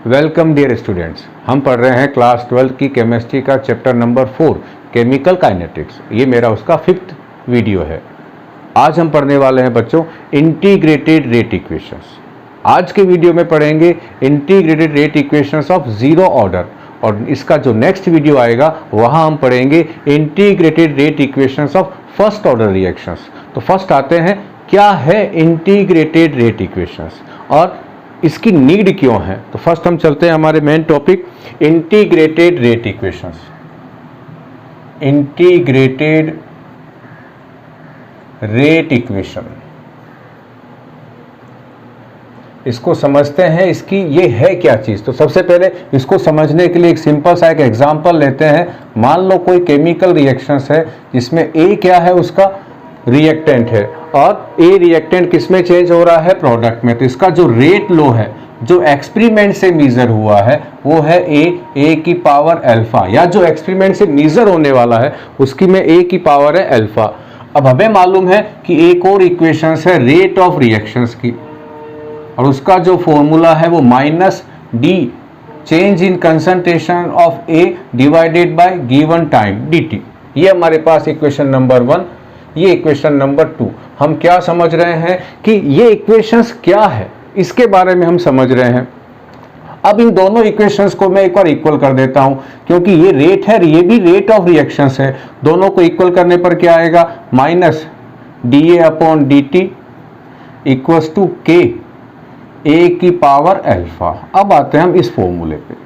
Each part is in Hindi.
Welcome dear students. हम पढ़ रहे हैं क्लास 12 की केमिस्ट्री का चैप्टर नंबर 4 केमिकल काइनेटिक्स। ये मेरा उसका 5th वीडियो है। आज हम पढ़ने वाले हैं बच्चों इंटीग्रेटेड रेट इक्वेशंस। आज के वीडियो में पढ़ेंगे integrated rate equations of zero order, और इसका जो नेक्स्ट वीडियो आएगा वहाँ हम पढ़ेंगे integrated rate equations of first order reactions. तो फर्स्ट आते हैं, क्या है इंटीग्रेटेड रेट इक्वेशंस और इसकी नीड क्यों है। तो फर्स्ट हम चलते हैं हमारे main topic integrated rate equations. Integrated rate equation, इसको समझते हैं, इसकी ये है क्या चीज। तो सबसे पहले इसको समझने के लिए एक सिंपल सा एक एग्जांपल लेते हैं। मान लो कोई केमिकल रिएक्शंस है जिसमें ए क्या है, उसका रिएक्टेंट है, और ए रिएक्टेंट किसमें चेंज हो रहा है, प्रोडक्ट में। तो इसका जो रेट लो है, जो एक्सपेरिमेंट से मेजर हुआ है, वो है ए की पावर अल्फा, या जो एक्सपेरिमेंट से मेजर होने वाला है उसकी में ए की पावर है अल्फा। अब हमें मालूम है कि एक और इक्वेशन है रेट ऑफ रिएक्शंस की, और उसका जो फॉर्मूला है वो -d change in concentration of A divided by given time dt। ये हमारे पास इक्वेशन नंबर 1। ये इक्वेशन नंबर 2। हम क्या समझ रहे हैं कि ये इक्वेशंस क्या है, इसके बारे में हम समझ रहे हैं। अब इन दोनों इक्वेशंस को मैं एक बार इक्वल कर देता हूं, क्योंकि ये रेट है, ये भी रेट ऑफ रिएक्शंस है। दोनों को इक्वल करने पर क्या आएगा, -dA/dt इक्वल्स टू k ए की पावर अल्फा। अब आते हैं हम इस फॉर्मूले पे।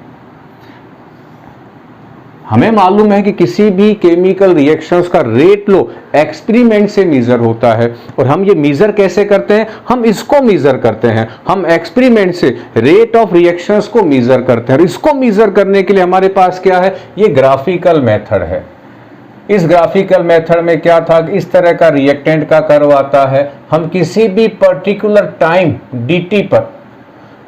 हमें मालूम है कि किसी भी केमिकल रिएक्शंस का रेट लो एक्सपेरिमेंट से मेजर होता है, और हम ये मेजर कैसे करते हैं, हम इसको मेजर करते हैं। हम एक्सपेरिमेंट से रेट ऑफ रिएक्शंस को मेजर करते हैं, और इसको मेजर करने के लिए हमारे पास क्या है, ये ग्राफिकल मेथड है। इस ग्राफिकल मेथड में क्या था, इस तरह का रिएक्टेंट का कर्व आता है। हम किसी भी पर्टिकुलर टाइम dt पर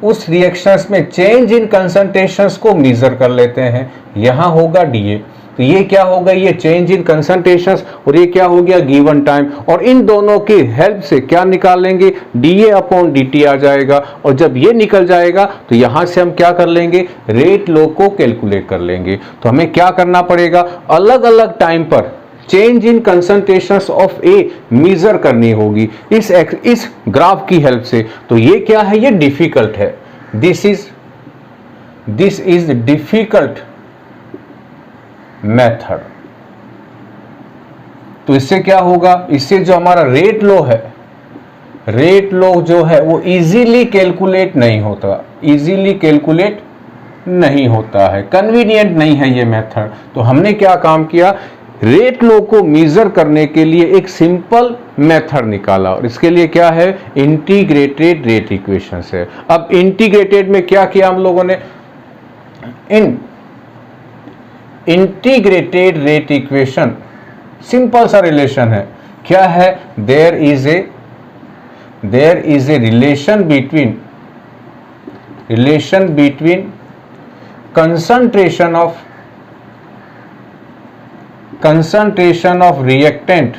उस रिएक्शंस में चेंज इन कंसंट्रेशंस को मेजर कर लेते हैं। यहां होगा dA, तो ये क्या होगा, ये चेंज इन कंसंट्रेशंस, और ये क्या हो गया, गिवन टाइम। और इन दोनों की हेल्प से क्या निकालेंगे, dA/dt आ जाएगा। और जब ये निकल जाएगा तो यहां से हम क्या कर लेंगे, रेट लो को कैलकुलेट कर लेंगे। तो हमें क्या करना पड़ेगा, अलग अलग टाइम पर change in concentrations of a major करनी होगी इस ग्राफ की हेल्प से। तो ये क्या है, ये डिफिकल्ट है। This is difficult method. तो इससे क्या होगा, इससे जो हमारा रेट लो है, रेट लो जो है वो इजीली कैलकुलेट नहीं होता, इजीली कैलकुलेट नहीं होता है, कन्वीनियंट नहीं है ये मेथड। तो हमने क्या काम किया, रेट लो को मेजर करने के लिए एक सिंपल मेथड निकाला, और इसके लिए क्या है, इंटीग्रेटेड रेट इक्वेशंस है। अब इंटीग्रेटेड में क्या किया हम लोगों ने, इन इंटीग्रेटेड रेट इक्वेशन सिंपल सा रिलेशन है। क्या है, there is a relation between concentration of reactant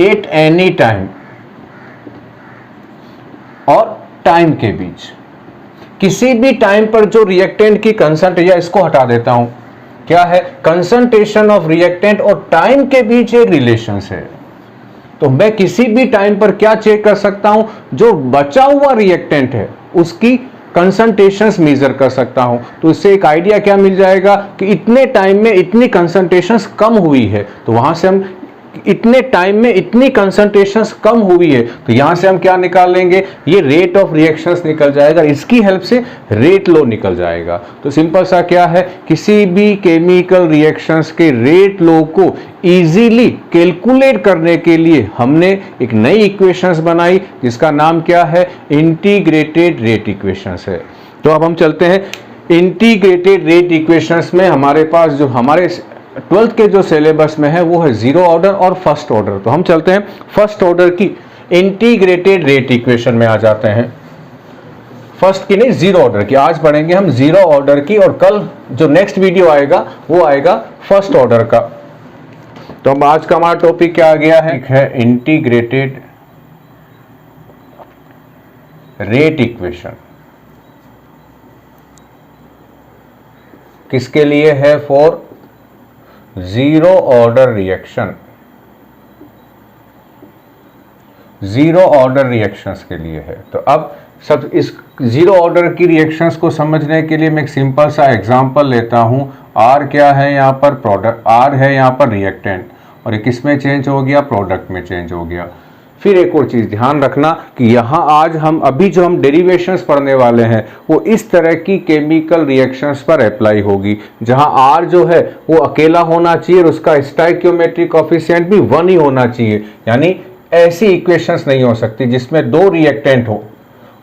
at any time और टाइम के बीच, किसी भी टाइम पर जो रिएक्टेंट की कंसंट्रेशन, या इसको हटा देता हूं, क्या है, कंसंट्रेशन ऑफ रिएक्टेंट और टाइम के बीच एक रिलेशन है। तो मैं किसी भी टाइम पर क्या चेक कर सकता हूं, जो बचा हुआ रिएक्टेंट है उसकी कंसंट्रेशंस मेजर कर सकता हूं। तो इससे एक आइडिया क्या मिल जाएगा कि इतने टाइम में इतनी कंसंट्रेशंस कम हुई है, तो वहां से हम इतने टाइम में इतनी कंसंट्रेशंस कम हुई है, तो यहां से हम क्या निकाल लेंगे, ये रेट ऑफ रिएक्शंस निकल जाएगा, इसकी हेल्प से रेट लो निकल जाएगा। तो सिंपल सा क्या है, किसी भी केमिकल रिएक्शंस के रेट लो को इजीली कैलकुलेट करने के लिए हमने एक नई इक्वेशंस बनाई, जिसका नाम क्या है, इंटीग्रेटेड रेट इक्वेशंस है। तो अब हम चलते हैं इंटीग्रेटेड रेट इक्वेशंस में। हमारे पास जो हमारे 12th के जो सिलेबस में है वो है जीरो ऑर्डर और फर्स्ट ऑर्डर। तो हम चलते हैं फर्स्ट ऑर्डर की इंटीग्रेटेड रेट इक्वेशन में आ जाते हैं। फर्स्ट की नहीं, जीरो ऑर्डर की। आज पढ़ेंगे हम जीरो ऑर्डर की, और कल जो नेक्स्ट वीडियो आएगा वो आएगा फर्स्ट ऑर्डर का। तो अब आज का हमारा टॉपिक क्या आ गया है इंटीग्रेटेड रेट इक्वेशन। किसके लिए है? For zero order reaction, zero order reactions के लिए है। तो अब सब इस जीरो ऑर्डर की रिएक्शंस को समझने के लिए मैं एक सिंपल सा एग्जांपल लेता हूं। आर क्या है यहाँ पर? प्रोडक्ट। आर है यहाँ पर रिएक्टेंट, और ये किस में चेंज हो गया? प्रोडक्ट में चेंज हो गया। फिर एक और चीज ध्यान रखना कि यहाँ आज हम अभी जो हम डेरिवेशंस पढ़ने वाले हैं वो इस तरह की केमिकल रिएक्शंस पर अप्लाई होगी, जहां आर जो है वो अकेला होना चाहिए और उसका स्टोइकियोमेट्रिक कोएफिशिएंट भी 1 ही होना चाहिए। यानी ऐसी इक्वेशंस नहीं हो सकती जिसमें दो रिएक्टेंट हो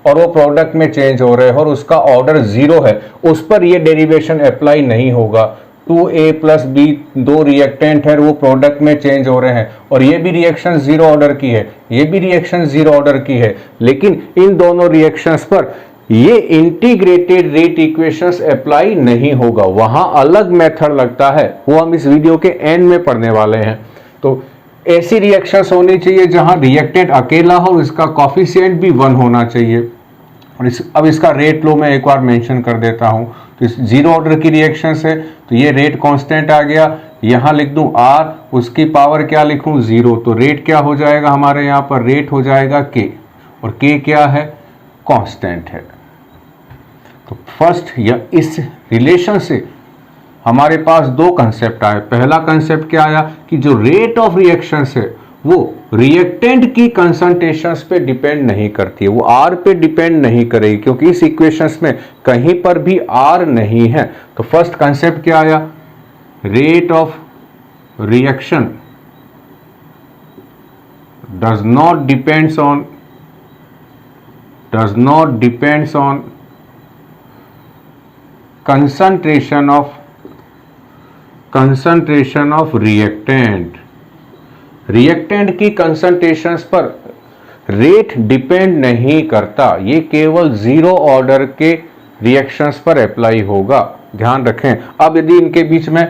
और वो प्रोडक्ट में चेंज हो रहे हो और उसका ऑर्डर 0 है, उस पर ये डेरिवेशन अप्लाई नहीं होगा। 2a + b दो रिएक्टेंट है, वो प्रोडक्ट में चेंज हो रहे हैं और ये भी रिएक्शन 0 ऑर्डर की है, ये भी रिएक्शन 0 ऑर्डर की है, लेकिन इन दोनों रिएक्शंस पर ये इंटीग्रेटेड रेट इक्वेशंस अप्लाई नहीं होगा, वहां अलग मेथड लगता है, वो हम इस वीडियो के एंड में पढ़ने वाले हैं। तो ऐसी रिएक्शंस होनी चाहिए जहां रिएक्टेंट अकेला हो, इसका कोएफिशिएंट भी 1 होना चाहिए। और अब इसका रेट लो मैं एक बार मेंशन कर देता हूं। तो इस 0 ऑर्डर की रिएक्शंस है तो ये रेट कांस्टेंट आ गया, यहां लिख दूं r, उसकी पावर क्या लिखूं? 0। तो रेट क्या हो जाएगा हमारे यहाँ पर? रेट हो जाएगा k, और k क्या है? कांस्टेंट है। तो फर्स्ट या इस रिलेशन से हमारे पास दो कंसेप्ट आए। पहला कंसेप्ट क्या आया कि जो रेट ऑफ रिएक्शंस है वो रिएक्टेंट की कंसंट्रेशंस पे डिपेंड नहीं करती है, वो आर पे डिपेंड नहीं करेगी, क्योंकि इस इक्वेशंस में कहीं पर भी आर नहीं है। तो फर्स्ट कंसेप्ट क्या आया? Rate of reaction does not depends on concentration of reactant. Reactant की कंसंट्रेशंस पर रेट डिपेंड नहीं करता, ये केवल 0 ऑर्डर के रिएक्शंस पर अप्लाई होगा, ध्यान रखें। अब यदि इनके बीच में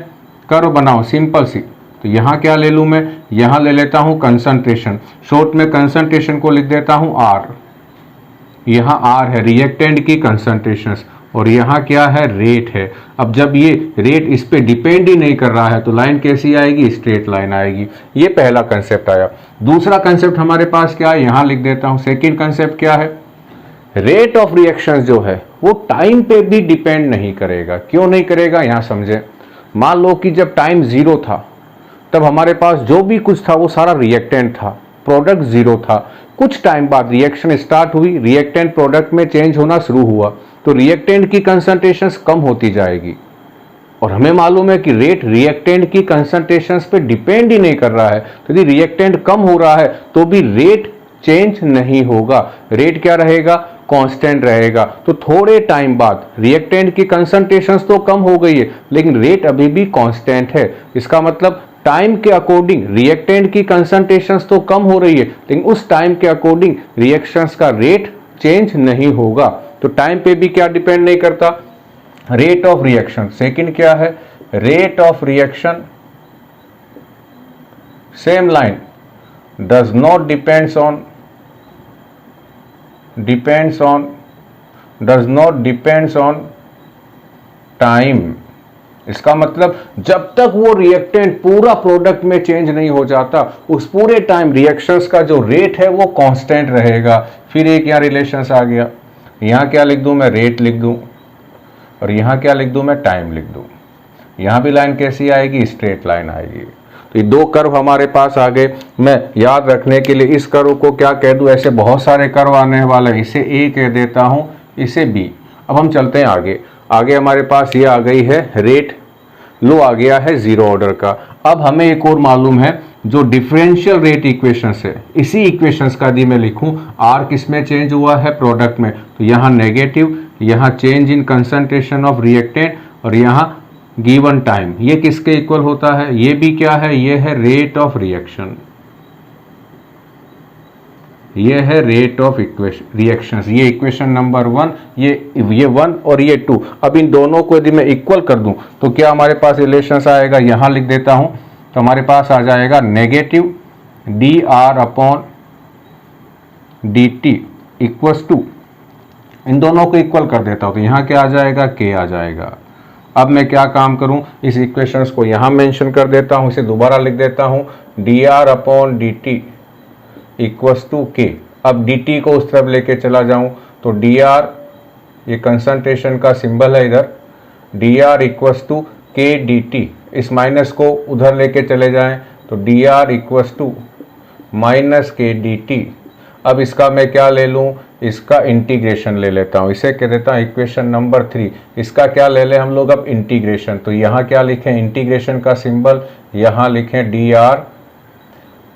कर्व बनाओ सिंपल सी, तो यहां क्या ले लूं मैं? यहां ले लेता हूं कंसंट्रेशन, शॉर्ट में कंसंट्रेशन को लिख देता हूं आर। यहां आर है रिएक्टेंट की कंसंट्रेशंस और यहाँ क्या है? रेट है। अब जब ये रेट इस पे डिपेंड ही नहीं कर रहा है तो लाइन कैसी आएगी? स्ट्रेट लाइन आएगी। ये पहला कंसेप्ट आया। दूसरा कंसेप्ट हमारे पास क्या है? यहाँ लिख देता हूँ। सेकंड कंसेप्ट क्या है? रेट ऑफ रिएक्शंस जो है वो टाइम पे भी डिपेंड नहीं करेगा। क्यों नहीं करेगा? यहाँ समझे। मान लो कि जब टाइम 0 था तब हमारे पास जो भी कुछ था वो सारा रिएक्टेंट था, प्रोडक्ट 0 था। कुछ टाइम बाद रिएक्शन स्टार्ट हुई, रिएक्टेंट प्रोडक्ट में चेंज होना शुरू हुआ, तो रिएक्टेंट की कंसंट्रेशंस कम होती जाएगी। और हमें मालूम है कि रेट रिएक्टेंट की कंसंट्रेशंस पे डिपेंड ही नहीं कर रहा है, तो यदि रिएक्टेंट कम हो रहा है तो भी रेट चेंज नहीं होगा, रेट क्या रहेगा? कांस्टेंट रहेगा। तो थोड़े टाइम बाद रिएक्टेंट की कंसंट्रेशंस तो कम हो गई है लेकिन रेट अभी भी कांस्टेंट है। इसका मतलब टाइम के अकॉर्डिंग रिएक्टेंट की कंसंट्रेशंस तो कम हो रही है लेकिन उस टाइम के अकॉर्डिंग रिएक्शंस का रेट चेंज नहीं होगा। तो टाइम पे भी क्या डिपेंड नहीं करता? Rate of reaction. सेकंड क्या है? Rate of reaction, same line, does not depends on time. इसका मतलब जब तक वो रिएक्टेंट पूरा प्रोडक्ट में चेंज नहीं हो जाता उस पूरे टाइम रिएक्शंस का जो रेट है वो कांस्टेंट रहेगा। फिर एक यहाँ रिलेशंस आ गया, यहाँ क्या लिख दूं मैं? रेट लिख दूं, और यहाँ क्या लिख दूं मैं? टाइम लिख दूं। यहाँ भी लाइन कैसी आएगी? स्ट्रेट लाइन आएगी। तो ये दो कर्व हमारे पास आ गए। मैं याद रखने के लिए इस कर्व को क्या कह दूं? ऐसे बहुत सारे कर्व आने वाले हैं, इसे ए कह देता हूं, इसे बी। अब हम चलते हैं आगे। आगे हमारे पास ये आ गई है रेट, लो आ गया है 0 ऑर्डर का। अब हमें एक और मालूम है, जो डिफरेंशियल रेट इक्वेशंस है, इसी इक्वेशंस का यदि मैं लिखूं, आर किस में चेंज हुआ है? प्रोडक्ट में। तो यहाँ नेगेटिव, यहाँ change in concentration of reactant और यहाँ गिवन टाइम, ये किसके इक्वल होता है? ये भी क्या है? ये है रेट ऑफ रिएक्शन, ये है रेट ऑफ रिएक्शंस। ये इक्वेशन नंबर 1, ये 1 और ये 2। अब इन दोनों को यदि मैं इक्वल कर दूं तो क्या हमारे पास रिलेशंस आएगा? यहां लिख देता हूं, तो हमारे पास आ जाएगा नेगेटिव dr/dt इक्वल्स टू, इन दोनों को इक्वल कर देता हूं तो यहां क्या आ जाएगा? k आ जाएगा। अब मैं क्या काम करूं, इस इक्वेशंस को यहां मेंशन कर देता हूं, इसे दोबारा लिख देता हूं, dr upon dt equals to K. अब dt को उस तरफ लेके चला जाऊं तो dr, ये कंसंट्रेशन का सिंबल है इधर, dr इक्वल्स टू के dt, इस माइनस को उधर लेके चले जाएं तो dr इक्वल्स टू माइनस के dt। अब इसका मैं क्या ले लूं, इसका इंटीग्रेशन ले लेता हूं, इसे कह देता हूं इक्वेशन नंबर 3। इसका क्या ले लें हम लोग अब, इंटीग्रेशन। तो यहाँ क्या लिखें, इंटीग्रेशन का सिंबल यहाँ लिखें dr,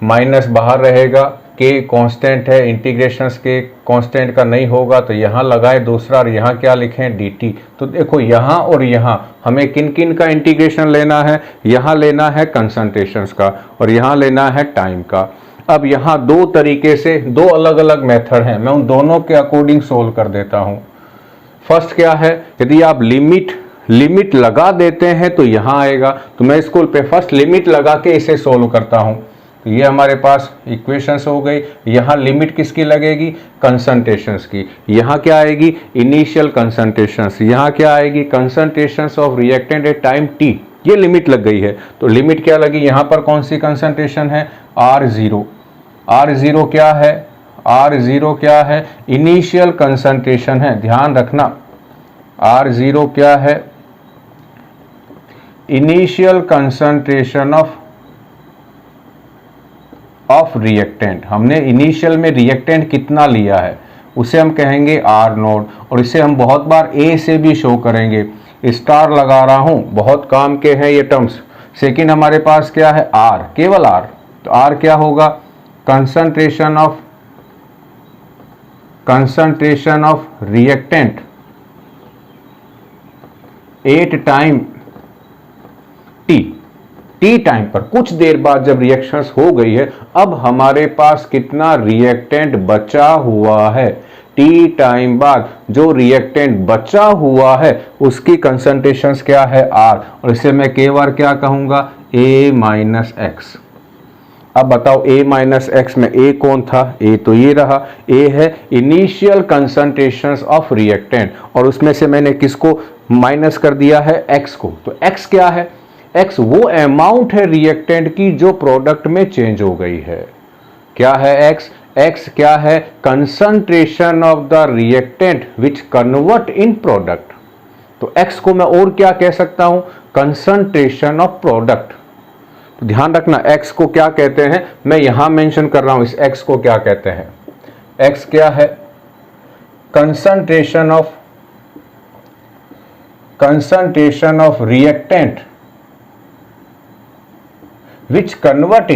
माइनस बाहर रहेगा, के कांस्टेंट है, इंटीग्रेशंस के कांस्टेंट का नहीं होगा तो यहाँ लगाए दूसरा, और यहाँ क्या लिखें dt। तो देखो यहाँ और यहाँ हमें किन किन का इंटीग्रेशन लेना है, यहाँ लेना है कंसंट्रेशंस का और यहाँ लेना है टाइम का। अब यहाँ दो तरीके से, दो अलग अलग मेथड हैं, मैं उन दोनों के अकॉर्डिंग सोल्व कर देता हूँ। फर्स्ट क्या है, यदि आप लिमिट लगा देते हैं तो यहाँ आएगा, तो मैं इसको पे फर्स्ट लिमिट लगा के इसे सोल्व करता हूँ। तो ये हमारे पास इक्वेशंस हो गई। यहाँ लिमिट किसकी लगेगी, कंसंट्रेशंस की। यहाँ क्या आएगी, इनिशियल कंसंट्रेशंस। यहाँ क्या आएगी, concentrations of reactant at time t, ये लिमिट लग गई है। तो लिमिट क्या लगी, यहाँ पर कौन सी कंसंट्रेशन है, R0। R0 क्या है, R0 क्या है, इनिशियल कंसंट्रेशन है, ध्यान रखना। R0 क्या है, इनिशियल कंसंट्रेशन ऑफ रिएक्टेंट। हमने इनिशियल में रिएक्टेंट कितना लिया है उसे हम कहेंगे R0, और इसे हम बहुत बार A से भी शो करेंगे। स्टार लगा रहा हूं, बहुत काम के हैं ये टर्म्स। सेकंड हमारे पास क्या है, R, केवल R। तो R क्या होगा, concentration of reactant at time T time पर, कुछ देर बाद जब रिएक्शंस हो गई है, अब हमारे पास कितना रिएक्टेंट बचा हुआ है, टी टाइम बाद जो रिएक्टेंट बचा हुआ है उसकी कंसंट्रेशंस क्या है, R, और इसे मैं कई बार क्या कहूंगा, A माइनस एक्स। अब बताओ A माइनस एक्स में A कौन था, A तो ये रहा, A है इनिशियल कंसंट्रेशंस ऑफ रिएक्टेंट, और उसमें से मैंने किसको माइनस कर दिया है, X को। तो X क्या है, X वो अमाउंट है रिएक्टेंट की जो प्रोडक्ट में चेंज हो गई है। क्या है X, X क्या है, concentration of the reactant which convert in product. तो X को मैं और क्या कह सकता हूं, कंसंट्रेशन ऑफ प्रोडक्ट। तो ध्यान रखना X को क्या कहते हैं, मैं यहां मेंशन कर रहा हूं, इस X को क्या कहते हैं, X क्या है, concentration of reactant which convert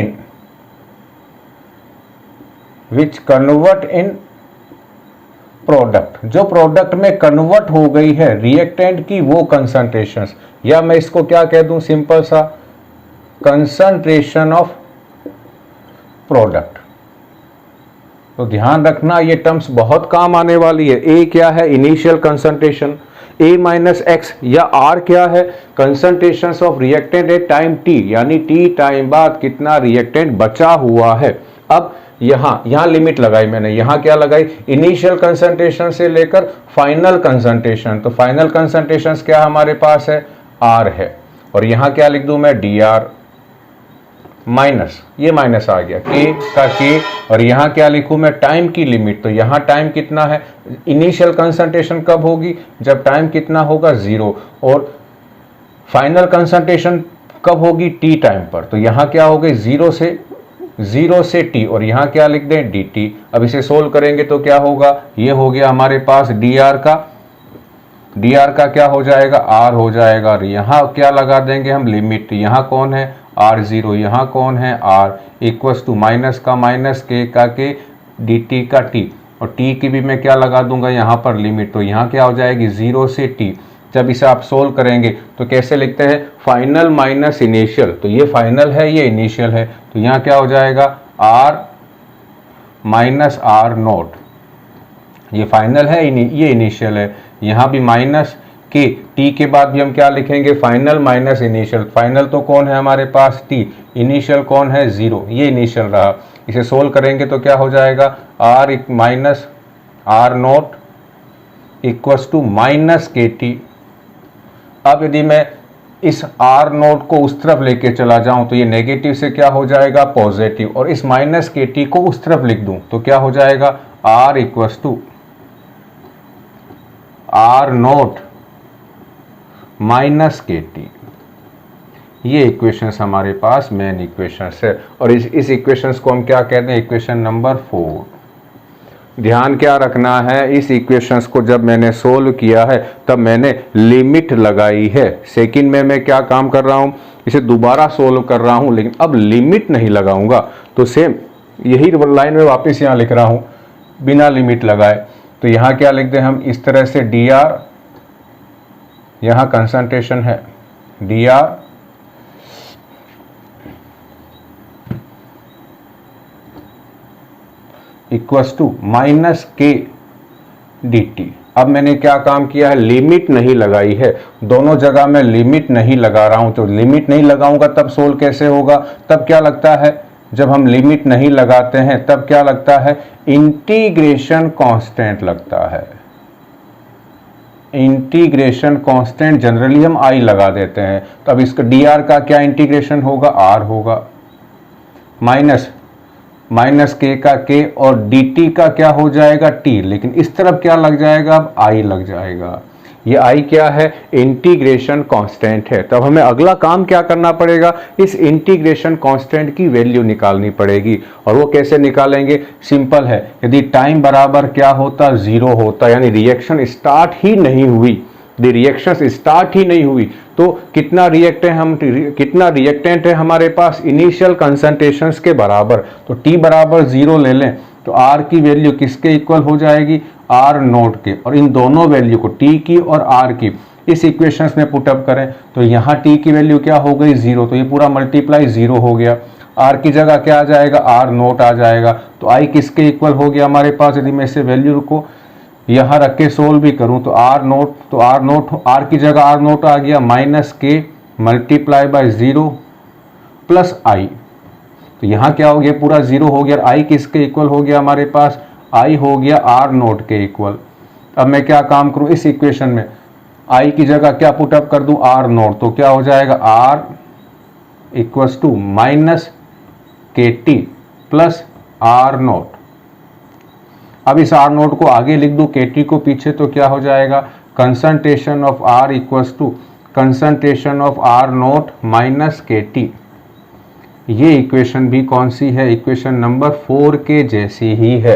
in product, जो प्रोडक्ट में कन्वर्ट हो गई है रिएक्टेंट की वो कंसंट्रेशंस, या मैं इसको क्या कह दूं, सिंपल सा, कंसंट्रेशन ऑफ प्रोडक्ट। तो ध्यान रखना ये टर्म्स बहुत काम आने वाली है। A क्या है, initial concentration, A minus x, या R क्या है, concentration of reactant at time T, यानी T टाइम बाद कितना रिएक्टेंट बचा हुआ है। अब यहाँ लिमिट लगाई मैंने, यहाँ क्या लगाई, इनिशियल कंसंट्रेशन से लेकर फाइनल कंसंट्रेशन। तो फाइनल कंसंट्रेशन क्या हमारे पास है, R है, और यहाँ क्या लिख दूं मैं, dr माइनस, ये माइनस आ गया, k का k, और यहाँ क्या लिखूं मैं, टाइम की लिमिट। तो यहाँ टाइम कितना है, इनिशियल कंसंट्रेशन कब होगी, जब टाइम कितना होगा 0, और फाइनल कंसंट्रेशन कब होगी, t टाइम पर। तो यहाँ क्या हो गई, 0 से t, और यहाँ क्या लिख दें, dt। अब इसे सोल्व करेंगे तो क्या होगा, ये हो गया हमारे पास dr का क्या हो जाएगा, r हो जाएगा, और यहाँ क्या लगा देंगे हम, लिमिट। यहाँ कौन है, R0, यहाँ कौन है, R, इक्वल्स टू माइनस का माइनस, k का k, dt का t, और t की भी मैं क्या लगा दूंगा यहाँ पर, लिमिट। तो यहाँ क्या हो जाएगी, 0 से t। जब इसे आप सोल्व करेंगे तो कैसे लिखते हैं, फाइनल माइनस इनिशियल। तो ये फाइनल है, ये इनिशियल है, तो यहाँ क्या हो जाएगा, R माइनस R0, ये फाइनल है, ये इनिशियल है। यहाँ भी माइनस के, टी के बाद भी हम क्या लिखेंगे, फाइनल माइनस इनिशियल। फाइनल तो कौन है हमारे पास, टी, इनिशियल कौन है, 0, ये इनिशियल रहा। इसे सोल्व करेंगे तो क्या हो जाएगा, R minus R0 equals to minus K T. अब यदि मैं इस आर नोट को उस तरफ लेके चला जाऊं तो ये नेगेटिव से क्या हो जाएगा पॉजिटिव, और इस माइनस के टी को उस तरफ लिख दूं तो क्या हो जाएगा R equals to R naught minus K T. ये इक्वेशंस हमारे पास मेन इक्वेशंस है, और इस इक्वेशंस को हम क्या कहते हैं, इक्वेशन नंबर 4। ध्यान क्या रखना है, इस इक्वेशंस को जब मैंने सोल्व किया है तब मैंने लिमिट लगाई है। सेकंड में मैं क्या काम कर रहा हूं, इसे दोबारा सोल्व कर रहा हूं, लेकिन अब लिमिट नहीं लगाऊंगा। तो सेम यही लाइन में वापस यहां लिख रहा हूं बिना लिमिट लगाए। तो यहां क्या लिख दें हम, इस तरह से डी आर, यहां कंसंट्रेशन है D R equals to minus K D T. अब मैंने क्या काम किया है, लिमिट नहीं लगाई है, दोनों जगह मैं लिमिट नहीं लगा रहा हूं। तो लिमिट नहीं लगाऊंगा तब सोल्व कैसे होगा, तब क्या लगता है, जब हम लिमिट नहीं लगाते हैं तब क्या लगता है, इंटीग्रेशन कांस्टेंट लगता है। इंटीग्रेशन कांस्टेंट जनरली हम आई लगा देते हैं, तो अब इसका डी आर का क्या इंटीग्रेशन होगा, आर होगा, माइनस के का के, और डी टी का क्या हो जाएगा टी, लेकिन इस तरफ क्या लग जाएगा, अब आई लग जाएगा। ये आई क्या है, इंटीग्रेशन कांस्टेंट है। तब हमें अगला काम क्या करना पड़ेगा, इस इंटीग्रेशन कांस्टेंट की वैल्यू निकालनी पड़ेगी। और वो कैसे निकालेंगे, सिंपल है, यदि टाइम बराबर क्या होता, 0 होता, यानी रिएक्शन स्टार्ट ही नहीं हुई, रिएक्शन स्टार्ट ही नहीं हुई, तो कितना रिएक्टेंट है हमारे पास, इनिशियल कंसंट्रेशंस के बराबर। तो टी बराबर 0 ले लें तो आर की वैल्यू किसके इक्वल हो जाएगी, आर नोट के, और इन दोनों वैल्यू को टी की और आर की इस इक्वेशंस में पुटअप करें तो यहाँ टी की वैल्यू क्या हो गई 0, तो ये पूरा मल्टीप्लाई 0 हो गया। आर की जगह क्या आ जाएगा, आर नोट आ जाएगा। तो आई किसके इक्वल हो गया हमारे पास, यदि मैं इसे वैल्यू को यहाँ रख के सोल्व भी करूं तो आर नोट आर की जगह आर नोट आ गया माइनस के मल्टीप्लाई बाय 0 प्लस आई। तो यहाँ क्या हो गया, पूरा 0 हो गया। आई किसके इक्वल हो गया हमारे पास, आई हो गया आर नोट के इक्वल। अब मैं क्या काम करूं, इस इक्वेशन में आई की जगह क्या पुटअप कर दूं, आर नोट, तो क्या हो जाएगा are equals to minus K T plus are note. अब इस आर नोट को आगे लिख दूं, के टी को पीछे, तो क्या हो जाएगा, concentration of R equals to concentration of R naught minus K T. ये इक्वेशन भी कौन सी है, इक्वेशन नंबर 4 के जैसी ही है।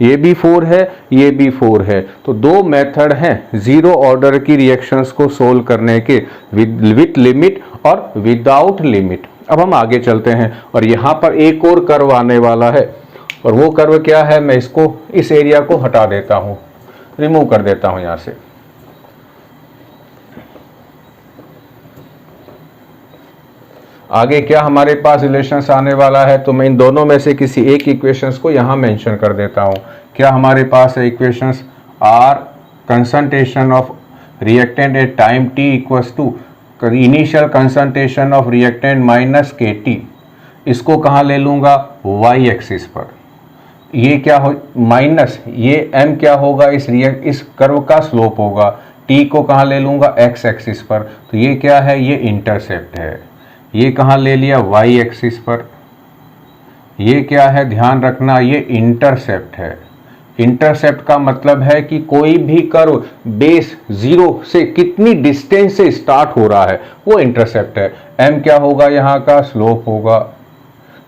ये भी 4 है, ये भी 4 है। तो दो मेथड हैं जीरो ऑर्डर की रिएक्शंस को सोल्व करने के, विथ लिमिट और विदाउट लिमिट। अब हम आगे चलते हैं और यहाँ पर एक और कर्व आने वाला है, और वो कर्व क्या है, मैं इसको इस एरिया को हटा देता हूँ, रिमूव कर देता हूँ यहाँ से। आगे क्या हमारे पास रिलेशंस आने वाला है, तो मैं इन दोनों में से किसी एक इक्वेशंस को यहाँ मेंशन कर देता हूँ। क्या हमारे पास है equations, R concentration of reactant at time T equals to initial concentration of reactant minus K T. इसको कहाँ ले लूँगा, वाई एक्सिस पर। ये क्या हो, माइनस ये m क्या होगा, इस कर्व का स्लोप होगा। t को कहाँ ले लूँगा, x एक्सिस पर। तो ये क्या है, ये इंटरसेप्ट है। ये कहाँ ले लिया, y एक्सिस पर। ये क्या है, ध्यान रखना, ये इंटरसेप्ट है। इंटरसेप्ट का मतलब है कि कोई भी कर्व बेस 0 से कितनी डिस्टेंस से स्टार्ट हो रहा है, वो इंटरसेप्ट है। m क्या होगा, यहाँ का स्लोप होगा,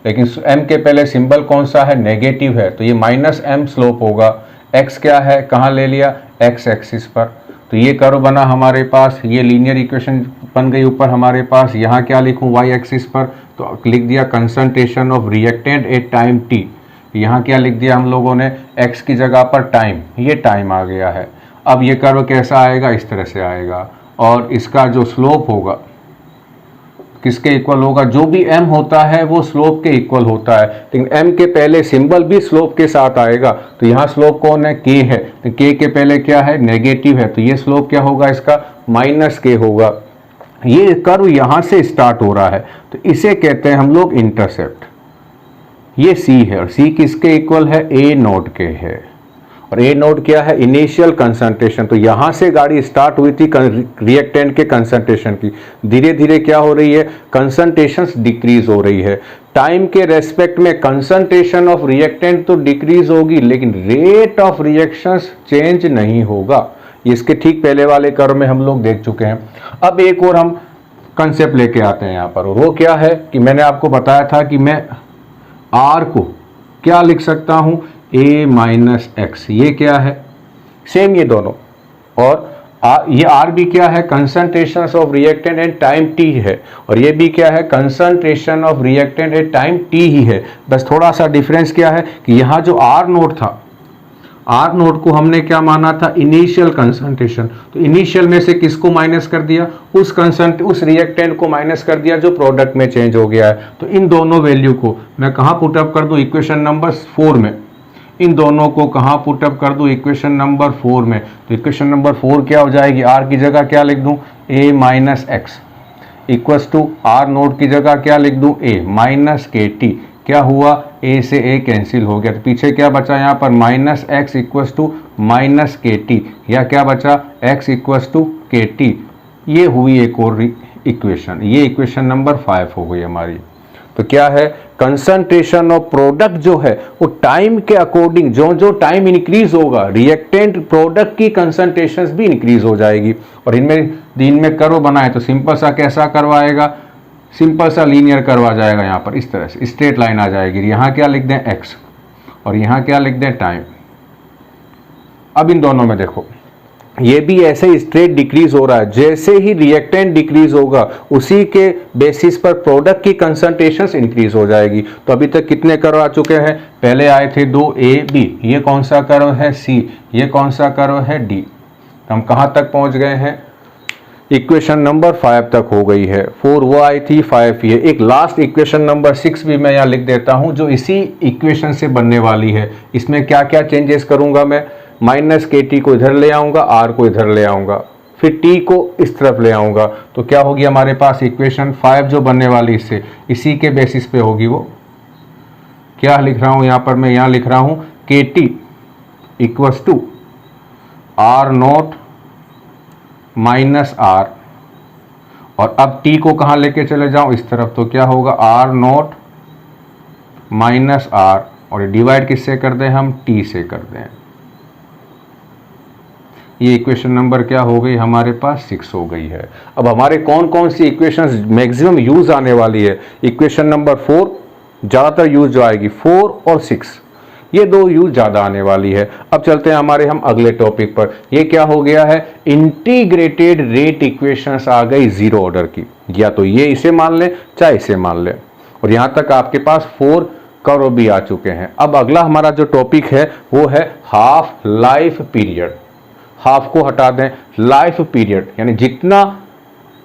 लेकिन m के पहले सिंबल कौन सा है, नेगेटिव है, तो ये माइनस m स्लोप होगा। x क्या है, कहाँ ले लिया, x एक्सिस पर। तो ये कर्व बना हमारे पास, ये लीनियर इक्वेशन बन गई ऊपर हमारे पास। यहाँ क्या लिखूँ, y एक्सिस पर, तो लिख दिया concentration of reactant at time t। यहाँ क्या लिख दिया हम लोगों ने, x की जगह पर टाइम, ये टाइम आ गया है। अब ये कर्व कैसा आएगा, इस तरह से आएगा, और इसका जो स्लोप होगा किसके इक्वल होगा, जो भी m होता है वो स्लोप के इक्वल होता है, लेकिन m के पहले सिंबल भी स्लोप के साथ आएगा। तो यहाँ स्लोप कौन है, k है, तो k के पहले क्या है, नेगेटिव है, तो ये स्लोप क्या होगा इसका, माइनस k होगा। ये कर्व यहाँ से स्टार्ट हो रहा है, तो इसे कहते हैं हम लोग इंटरसेप्ट। ये c है, और c किसके इक्वल है, a नोट के है, और ए नोड क्या है, इनिशियल कंसंट्रेशन। तो यहां से गाड़ी स्टार्ट हुई थी रिएक्टेंट के कंसंट्रेशन की, धीरे धीरे क्या हो रही है, कंसंट्रेशन डिक्रीज हो रही है। टाइम के रेस्पेक्ट में कंसंट्रेशन ऑफ रिएक्टेंट तो डिक्रीज होगी, लेकिन रेट ऑफ रिएक्शंस चेंज नहीं होगा। इसके ठीक पहले वाले कर्व में हम लोग देख चुके हैं। अब एक और हम कंसेप्ट लेके आते हैं यहाँ पर, और वो क्या है कि मैंने आपको बताया था कि मैं आर को क्या लिख सकता हूँ, ए माइनस एक्स। ये क्या है, सेम ये दोनों, और ये आर भी क्या है, concentration of reactant and time T है, और ये भी क्या है, concentration of reactant and time T ही है। बस थोड़ा सा डिफरेंस क्या है कि यहाँ जो आर नोड था, आर नोड को हमने क्या माना था, इनिशियल कंसंट्रेशन। तो इनिशियल में से किसको माइनस कर दिया, उस रिएक्टेंट को माइनस कर दिया जो प्रोडक्ट में चेंज हो गया है। तो इन दोनों वैल्यू को मैं कहाँ पुटअप कर दूं, इक्वेशन नंबर 4 में। इन दोनों को कहाँ पुटअप कर दूं, इक्वेशन नंबर 4 में। तो इक्वेशन नंबर 4 क्या हो जाएगी, आर की जगह क्या लिख दूं, A minus X equals to R naught की जगह क्या लिख दूं, ए माइनस के टी। क्या हुआ, ए से ए कैंसिल हो गया, तो पीछे क्या बचा यहाँ पर, minus X equals to minus K T, या क्या बचा, X equals to K T. ये हुई एक और इक्वेशन, ये इक्वेशन नंबर 5 हो गई हमारी। तो क्या है, कंसंट्रेशन ऑफ प्रोडक्ट जो है वो टाइम के अकॉर्डिंग, जो जो टाइम इंक्रीज होगा, रिएक्टेंट प्रोडक्ट की कंसंट्रेशन भी इंक्रीज हो जाएगी। और इनमें कर्व बनाए तो सिंपल सा कैसा कर्व आएगा, सिंपल सा लीनियर कर्व आ जाएगा। यहाँ पर इस तरह से स्ट्रेट लाइन आ जाएगी। यहाँ क्या लिख दें, एक्स, और यहाँ क्या लिख दें, टाइम। अब इन दोनों में देखो, ये भी ऐसे ही स्ट्रेट डिक्रीज हो रहा है। जैसे ही रिएक्टेंट डिक्रीज होगा उसी के बेसिस पर प्रोडक्ट की कंसंट्रेशन इंक्रीज हो जाएगी। तो अभी तक कितने कर्व आ चुके हैं, पहले आए थे 2 ए बी, ये कौन सा कर्व है, सी, ये कौन सा कर्व है, डी। तो हम कहाँ तक पहुँच गए हैं, इक्वेशन नंबर 5 तक हो गई है। 4 वो आई थी, 5 ये। एक लास्ट इक्वेशन नंबर 6 भी मैं यहाँ लिख देता हूँ, जो इसी इक्वेशन से बनने वाली है। इसमें क्या क्या चेंजेस करूँगा मैं, माइनस के टी को इधर ले आऊँगा, आर को इधर ले आऊँगा, फिर टी को इस तरफ ले आऊँगा। तो क्या होगी हमारे पास इक्वेशन 5 जो बनने वाली, इससे इसी के बेसिस पे होगी। वो क्या लिख रहा हूँ यहाँ पर, मैं यहाँ लिख रहा हूँ K T equals to R naught minus R, और अब टी को कहाँ लेके चले जाऊं, इस तरफ। तो क्या होगा, आर नोट माइनस आर, और डिवाइड किससे कर दें हम, टी से कर दें। ये इक्वेशन नंबर क्या हो गई हमारे पास, 6 हो गई है। अब हमारे कौन कौन सी इक्वेशंस मैक्सिमम यूज आने वाली है, इक्वेशन नंबर 4 ज़्यादातर यूज जो आएगी, 4 और 6 ये दो यूज ज़्यादा आने वाली है। अब चलते हैं हमारे हम अगले टॉपिक पर। ये क्या हो गया है, इंटीग्रेटेड रेट इक्वेशंस आ गई 0 ऑर्डर की, या तो ये इसे मान लें चाहे इसे मान लें। और यहाँ तक आपके पास 4 कर्व भी आ चुके हैं। अब अगला हमारा जो टॉपिक है वो है हाफ लाइफ पीरियड। हाफ को हटा दें, लाइफ पीरियड यानी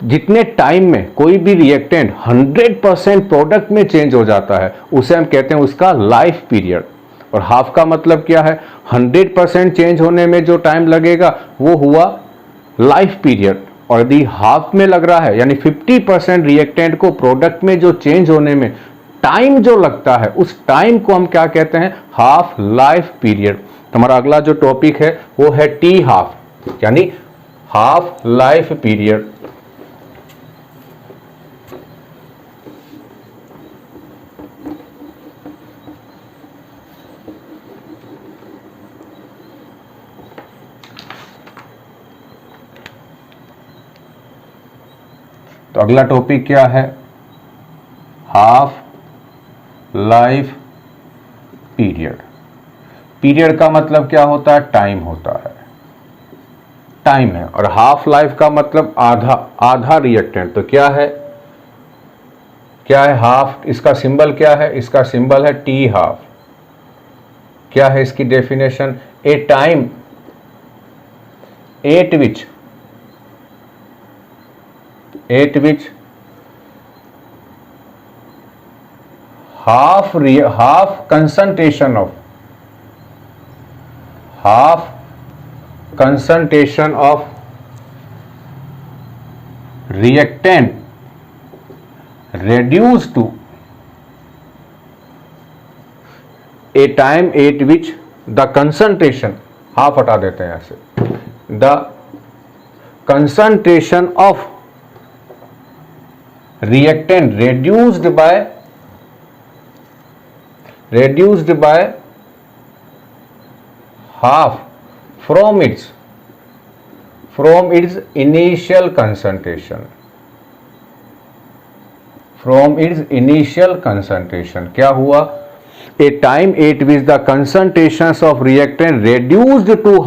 जितने टाइम में कोई भी रिएक्टेंट 100% प्रोडक्ट में चेंज हो जाता है उसे हम कहते हैं उसका लाइफ पीरियड। और हाफ का मतलब क्या है, 100% चेंज होने में जो टाइम लगेगा वो हुआ लाइफ पीरियड। और यदि हाफ में लग रहा है यानी 50% रिएक्टेंट को प्रोडक्ट में जो चेंज होने में टाइम जो लगता है उस टाइम को हम क्या कहते हैं, हाफ लाइफ पीरियड। हमारा अगला जो टॉपिक है वो है टी हाफ, यानी हाफ लाइफ पीरियड। तो अगला टॉपिक क्या है, हाफ लाइफ पीरियड। पीरियड का मतलब क्या होता है, टाइम होता है, टाइम है। और हाफ लाइफ का मतलब आधा रिएक्टेंट। तो क्या है हाफ, इसका सिंबल क्या है, इसका सिंबल है टी हाफ। क्या है इसकी definition, A time eight which half concentration of reactant reduced to a time at which the concentration half हटा देते हैं यहाँ से। The concentration of reactant reduced by half from its initial concentration, क्या हुआ? A time at which the concentrations of reactant reduced to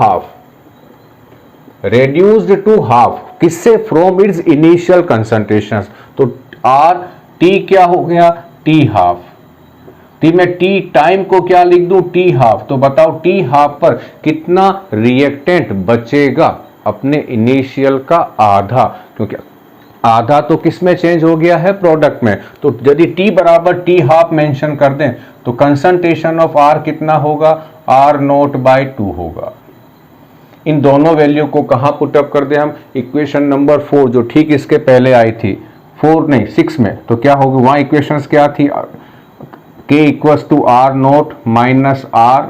half, किससे? From its initial concentrations। तो R T क्या हो गया? T half. टी में T टाइम को क्या लिख दूं? T half. तो बताओ T हाफ पर कितना रिएक्टेंट बचेगा? अपने इनिशियल का आधा, क्योंकि आधा तो किस में चेंज हो गया है? प्रोडक्ट में। तो यदि T बराबर T हाफ मेंशन कर दें तो कंसंट्रेशन ऑफ R कितना होगा? R नोट बाई 2 होगा। इन दोनों वैल्यू को कहां पुटअप कर दें हम? इक्वेशन नंबर 4 जो ठीक इसके पहले आई थी, 4 नहीं 6 में। तो क्या होगी वहां इक्वेशंस क्या थी? K equals to R naught minus R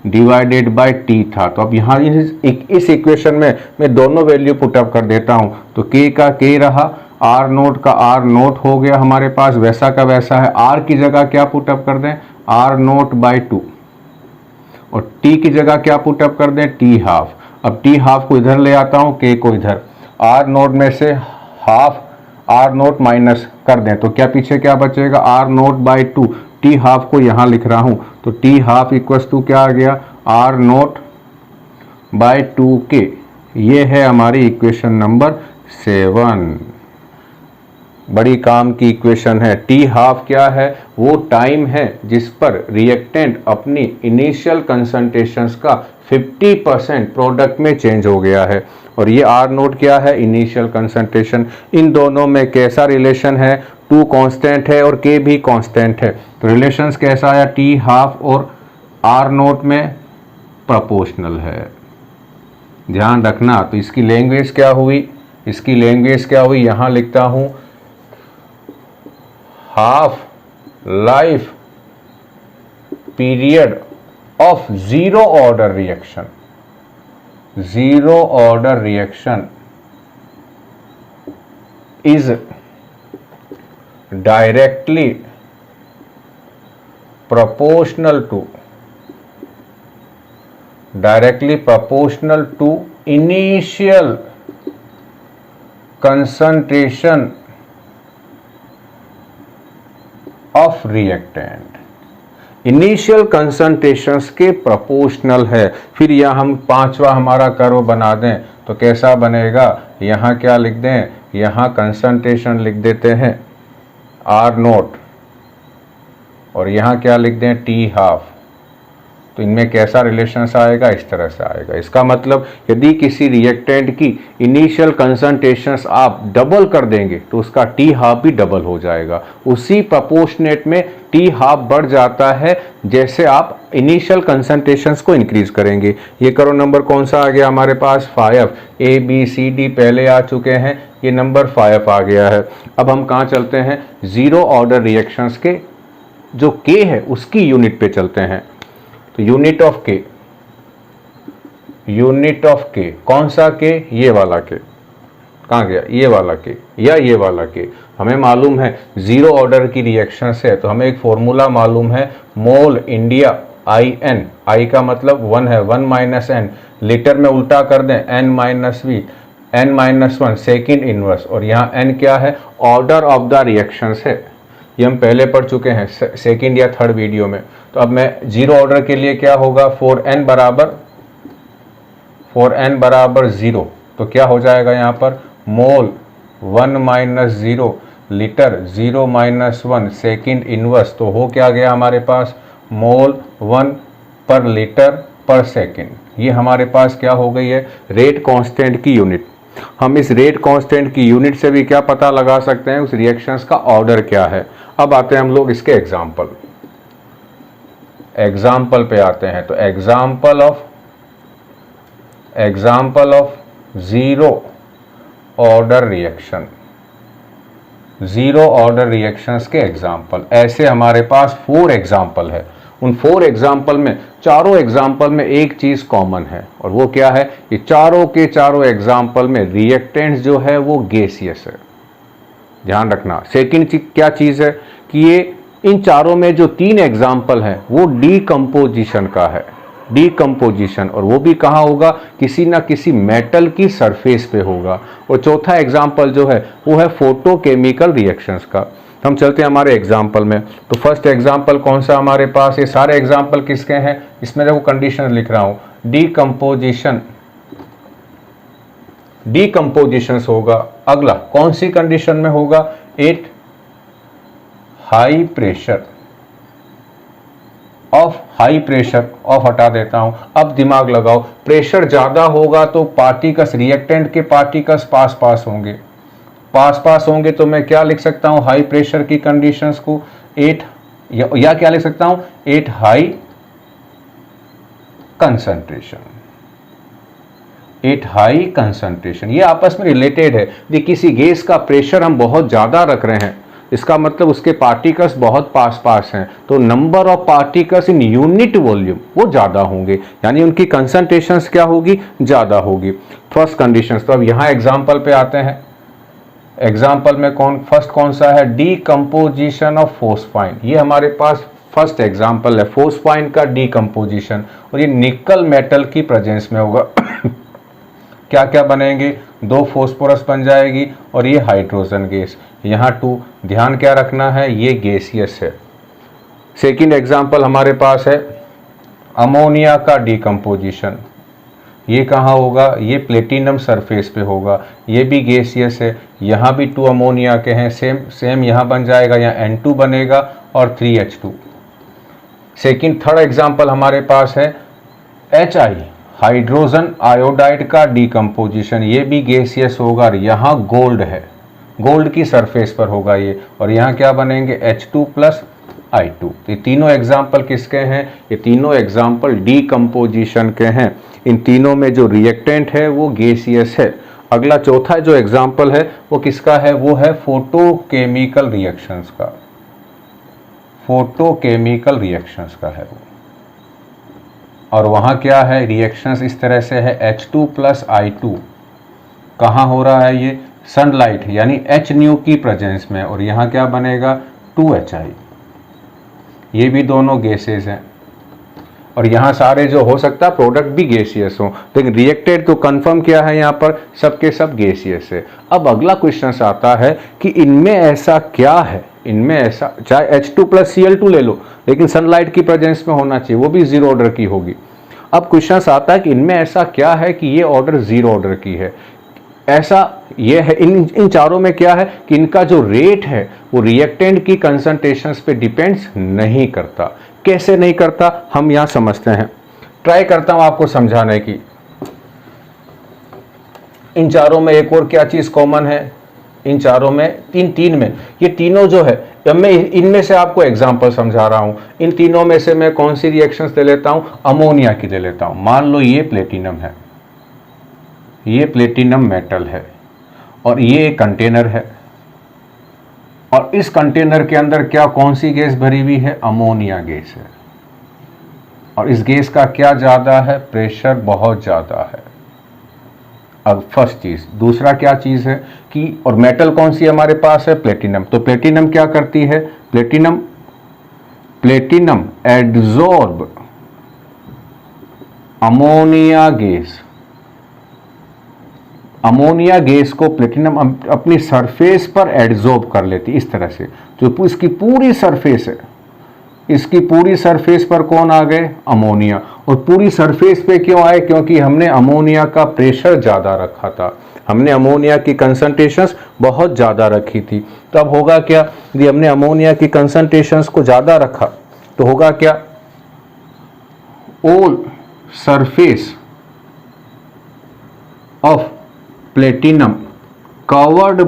divided by T था। तो अब यहाँ इस इक्वेशन में मैं दोनों वैल्यू पुटअप कर देता हूं। तो K का K रहा, R नोट का R नोट हो गया हमारे पास, वैसा का वैसा है। R की जगह क्या पुटअप कर दें? R नोट बाई 2, और T की जगह क्या पुटअप कर दें? T half. अब T हाफ को इधर ले आता हूं, K को इधर, R नोट में से हाफ R नोट माइनस कर दें तो क्या पीछे क्या बचेगा? R note by 2। T half को यहां लिख रहा हूं तो T हाफ इक्वल्स टू क्या आ गया? R note by 2K। ये है हमारी इक्वेशन नंबर 7। बड़ी काम की इक्वेशन है। T हाफ क्या है? वो टाइम है जिस पर रिएक्टेंट अपनी इनिशियल कंसंट्रेशंस का 50% प्रोडक्ट में चेंज हो गया है। और ये R नोट क्या है? Initial concentration. इन दोनों में कैसा रिलेशन है? 2 कांस्टेंट है और K भी कांस्टेंट है। तो रिलेशंस कैसा आया? T हाफ और R नोट में प्रोपोर्शनल है। ध्यान रखना। तो इसकी लैंग्वेज क्या हुई? यहां लिखता हूं, half life period of zero order reaction is directly proportional to initial concentration of reactant। Initial concentrations के प्रोपोर्शनल है। फिर यहां हम पांचवा हमारा कर्व बना दें तो कैसा बनेगा? यहां क्या लिख दें? यहां कंसंट्रेशन लिख देते हैं R नोट, और यहाँ क्या लिख दें? T half. तो इनमें कैसा रिलेशंस आएगा? इस तरह से आएगा। इसका मतलब यदि किसी रिएक्टेंट की इनिशियल कंसंट्रेशंस आप डबल कर देंगे तो उसका T हाफ भी डबल हो जाएगा। उसी प्रोपोर्शनेट में T हाफ बढ़ जाता है जैसे आप इनिशियल कंसंट्रेशंस को इंक्रीज करेंगे। ये करो नंबर कौन सा आ गया हमारे पास? 5। A B C D पहले आ चुके हैं, ये नंबर 5 आ गया है। अब हम कहाँ चलते हैं? जीरो ऑर्डर रिएक्शंस के जो K है उसकी यूनिट पे चलते हैं। तो यूनिट ऑफ K कौन सा K? ये वाला K। कहाँ गया? ये वाला K या ये वाला K। हमें मालूम है जीरो ऑर्डर की रिएक्शंस है तो हमें एक फॉर्मूला मालूम है, मोल इंडिया IN। I का मतलब 1 है, 1 माइनस n। लीटर में उल्टा कर दें n minus v, n-1 second inverse. और यहाँ n क्या है? ऑर्डर ऑफ द रिएक्शंस है। ये हम पहले पढ़ चुके हैं सेकेंड या थर्ड वीडियो में। तो अब मैं जीरो ऑर्डर के लिए क्या होगा? 4n बराबर 0। तो क्या हो जाएगा यहाँ पर? मोल 1 minus 0 litre 0 minus 1 second inverse. तो हो क्या गया हमारे पास? मोल 1 पर लीटर पर सेकेंड। ये हमारे पास क्या हो गई है? रेट कांस्टेंट की यूनिट। हम इस रेट कांस्टेंट की यूनिट से भी क्या पता लगा सकते हैं? उस रिएक्शंस का ऑर्डर क्या है। अब आते हैं हम लोग इसके एग्जाम्पल पे आते हैं। तो example of zero order reactions के एग्जाम्पल। ऐसे हमारे पास 4 एग्जाम्पल है उन 4 एग्जाम्पल में, चारों एग्जाम्पल में एक चीज कॉमन है, और वो क्या है कि चारों के चारों एग्जाम्पल में रिएक्टेंट्स जो है वो गैसियस है। ध्यान रखना। सेकंड क्या चीज है कि ये इन चारों में जो 3 एग्जाम्पल है वो डीकंपोजिशन का है, डीकंपोजिशन, और वो भी कहाँ होगा, किसी ना किसी मेटल की सरफेस पे होगा। और चौथा एग्जाम्पल जो है वो है फोटोकेमिकल रिएक्शंस का। हम चलते हैं हमारे एग्जाम्पल में। तो फर्स्ट एग्जाम्पल कौन सा हमारे पास, ये सारे एग्जाम्पल किसके हैं, इसमें देखो कंडीशन लिख रहा हूं, डीकंपोजिशन, डीकंपोजिशन होगा। अगला कौन सी कंडीशन में होगा, at high pressure, of high pressure, of हटा देता हूं। अब दिमाग लगाओ, प्रेशर ज्यादा होगा तो पार्टिकल्स, रिएक्टेंट के पार्टिकल्स पास पास होंगे, पास पास होंगे, तो मैं क्या लिख सकता हूं हाई प्रेशर की कंडीशंस को 8 या क्या लिख सकता हूं 8 हाई कंसंट्रेशन, 8 हाई कंसंट्रेशन। ये आपस में रिलेटेड है। देखिए किसी गैस का प्रेशर हम बहुत ज्यादा रख रहे हैं, इसका मतलब उसके पार्टिकल्स बहुत पास पास हैं, तो number of particles in unit volume वो ज्यादा होंगे, यानी उनकी कंसंट्रेशंस क्या होगी, ज्यादा होगी। First conditions. तो अब यहां एग्जांपल पे आते हैं। एग्जाम्पल में फर्स्ट कौन सा है, डीकंपोजिशन ऑफ फोस्फाइन। ये हमारे पास फर्स्ट एग्जाम्पल है, फोस्फाइन का डीकंपोजिशन, और ये निकल मेटल की प्रेजेंस में होगा। क्या क्या बनेंगे, 2 फॉस्फोरस बन जाएगी और ये हाइड्रोजन गैस, यहाँ 2। ध्यान क्या रखना है, ये गैसियस है। सेकंड एग्जाम्पल हमारे पास है अमोनिया का डीकंपोजिशन। ये कहाँ होगा, ये प्लेटिनम सरफेस पे होगा, ये भी गैसियस है। यहाँ भी 2 अमोनिया के हैं, सेम यहाँ बन जाएगा, यहाँ N2 बनेगा और 3H2। थर्ड एग्जाम्पल हमारे पास है HI, हाइड्रोजन आयोडाइड का डीकंपोजिशन। ये भी गैसियस होगा, और यहाँ गोल्ड है, गोल्ड की सरफेस पर होगा ये, और यहाँ क्या बनेंगे H2 प्लस I2। ये तीनों एग्जाम्पल किसके हैं, ये तीनों एग्जाम्पल डीकंपोजिशन के हैं। इन तीनों में जो रिएक्टेंट है वो गैसियस है। अगला चौथा जो एग्जाम्पल है वो किसका है, वो है फोटोकेमिकल रिएक्शंस का, फोटोकेमिकल रिएक्शंस का है वो। और वहाँ क्या है, रिएक्शंस इस तरह से है, H2 प्लस I2 कहाँ हो रहा है, ये सनलाइट यानी H न्यू की प्रेजेंस में, और यहाँ क्या बनेगा 2HI। ये भी दोनों गैसेस हैं, और यहाँ सारे जो हो सकता है प्रोडक्ट भी गैसियस हो, लेकिन रिएक्टेड तो कंफर्म किया है यहाँ पर सबके सब गैसियस है। अब अगला क्वेश्चन आता है कि इनमें ऐसा क्या है, इनमें ऐसा, चाहे H2 प्लस Cl2 ले लो, लेकिन सनलाइट की प्रेजेंस में होना चाहिए, वो भी 0 ऑर्डर की होगी। अब क्वेश्चन आता है कि इनमें ऐसा क्या है कि ये ऑर्डर 0 ऑर्डर की है। ऐसा ये है, इन चारों में क्या है कि इनका जो रेट है वो रिएक्टेंट की कंसंट्रेशंस पे डिपेंड्स नहीं करता। कैसे नहीं करता, हम यहां समझते हैं, ट्राई करता हूं आपको समझाने की। इन चारों में एक और क्या चीज कॉमन है, इन चारों में तीन में, ये तीनों जो है, अब मैं इनमें से आपको एग्जांपल समझा रहा हूं। इन तीनों में से मैं कौन सी रिएक्शंस ले लेता हूं, अमोनिया की ले लेता हूं। मान लो ये प्लेटिनम है, ये प्लेटिनम मेटल है, और ये एक कंटेनर है, और इस कंटेनर के अंदर क्या, कौन सी गैस भरी हुई है, अमोनिया गैस है, और इस गैस का क्या ज्यादा है, प्रेशर बहुत ज्यादा है। अब फर्स्ट चीज। दूसरा क्या चीज है कि, और मेटल कौन सी हमारे पास है, प्लेटिनम। तो प्लेटिनम क्या करती है, platinum adsorb ammonia gas, ammonia gas को प्लेटिनम अपनी सरफेस पर एड्सॉर्ब कर लेती, इस तरह से। जो इसकी पूरी सरफेस है, इसकी पूरी सरफेस पर कौन आ गए, अमोनिया। और पूरी सरफेस पे क्यों आए, क्योंकि हमने अमोनिया का प्रेशर ज़्यादा रखा था, हमने अमोनिया की कंसंट्रेशंस बहुत ज़्यादा रखी थी। तो अब होगा क्या, यदि हमने अमोनिया की कंसंट्रेशंस को ज़्यादा रखा तो होगा क्या, all surface of platinum covered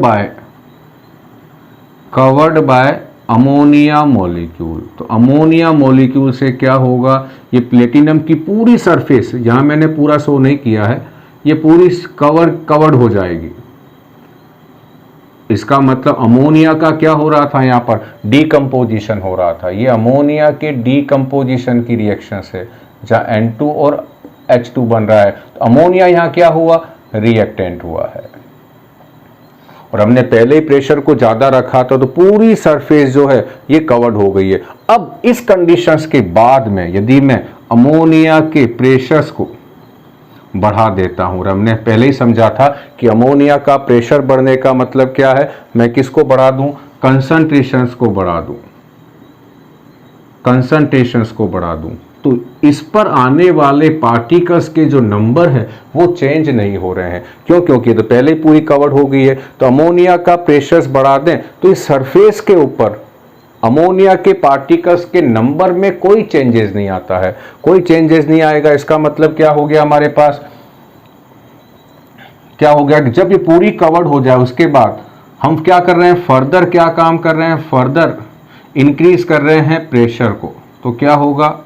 by ammonia molecule. तो अमोनिया मॉलिक्यूल से क्या होगा, ये प्लेटिनम की पूरी सरफेस, यहां मैंने पूरा शो नहीं किया है, ये पूरी कवर्ड हो जाएगी, इसका मतलब अमोनिया का क्या हो रहा था, यहाँ पर डीकम्पोजिशन हो रहा था। ये अमोनिया के डीकम्पोजिशन की रिएक्शन है, जहाँ N2 और H2 बन रहा है, तो अमोनिया यहाँ क्या हुआ, रिएक्टेंट हुआ है। और हमने पहले ही प्रेशर को ज़्यादा रखा था, तो पूरी सरफेस जो है ये कवर्ड हो गई है। अब इस कंडीशंस के बाद में यदि मैं अमोनिया के प्रेशर्स को बढ़ा देता हूं, और हमने पहले ही समझा था कि अमोनिया का प्रेशर बढ़ने का मतलब क्या है, मैं किसको बढ़ा दूं, कंसंट्रेशंस को बढ़ा दूं, कंसंट्रेशंस को बढ़ा दूं, तो इस पर आने वाले पार्टिकल्स के जो नंबर है वो चेंज नहीं हो रहे हैं। क्यों? क्योंकि तो पहले ही पूरी कवर्ड हो गई है। तो अमोनिया का प्रेशर्स बढ़ा दें तो इस सरफेस के ऊपर अमोनिया के पार्टिकल्स के नंबर में कोई चेंजेस नहीं आता है, कोई चेंजेस नहीं आएगा। इसका मतलब क्या हो गया, हमारे पास क्या हो गया कि जब ये पूरी कवर्ड हो जाए उसके बाद हम क्या कर रहे हैं, फर्दर क्या काम कर रहे हैं, फर्दर इंक्रीज कर रहे हैं प्रेशर को। तो क्या होगा,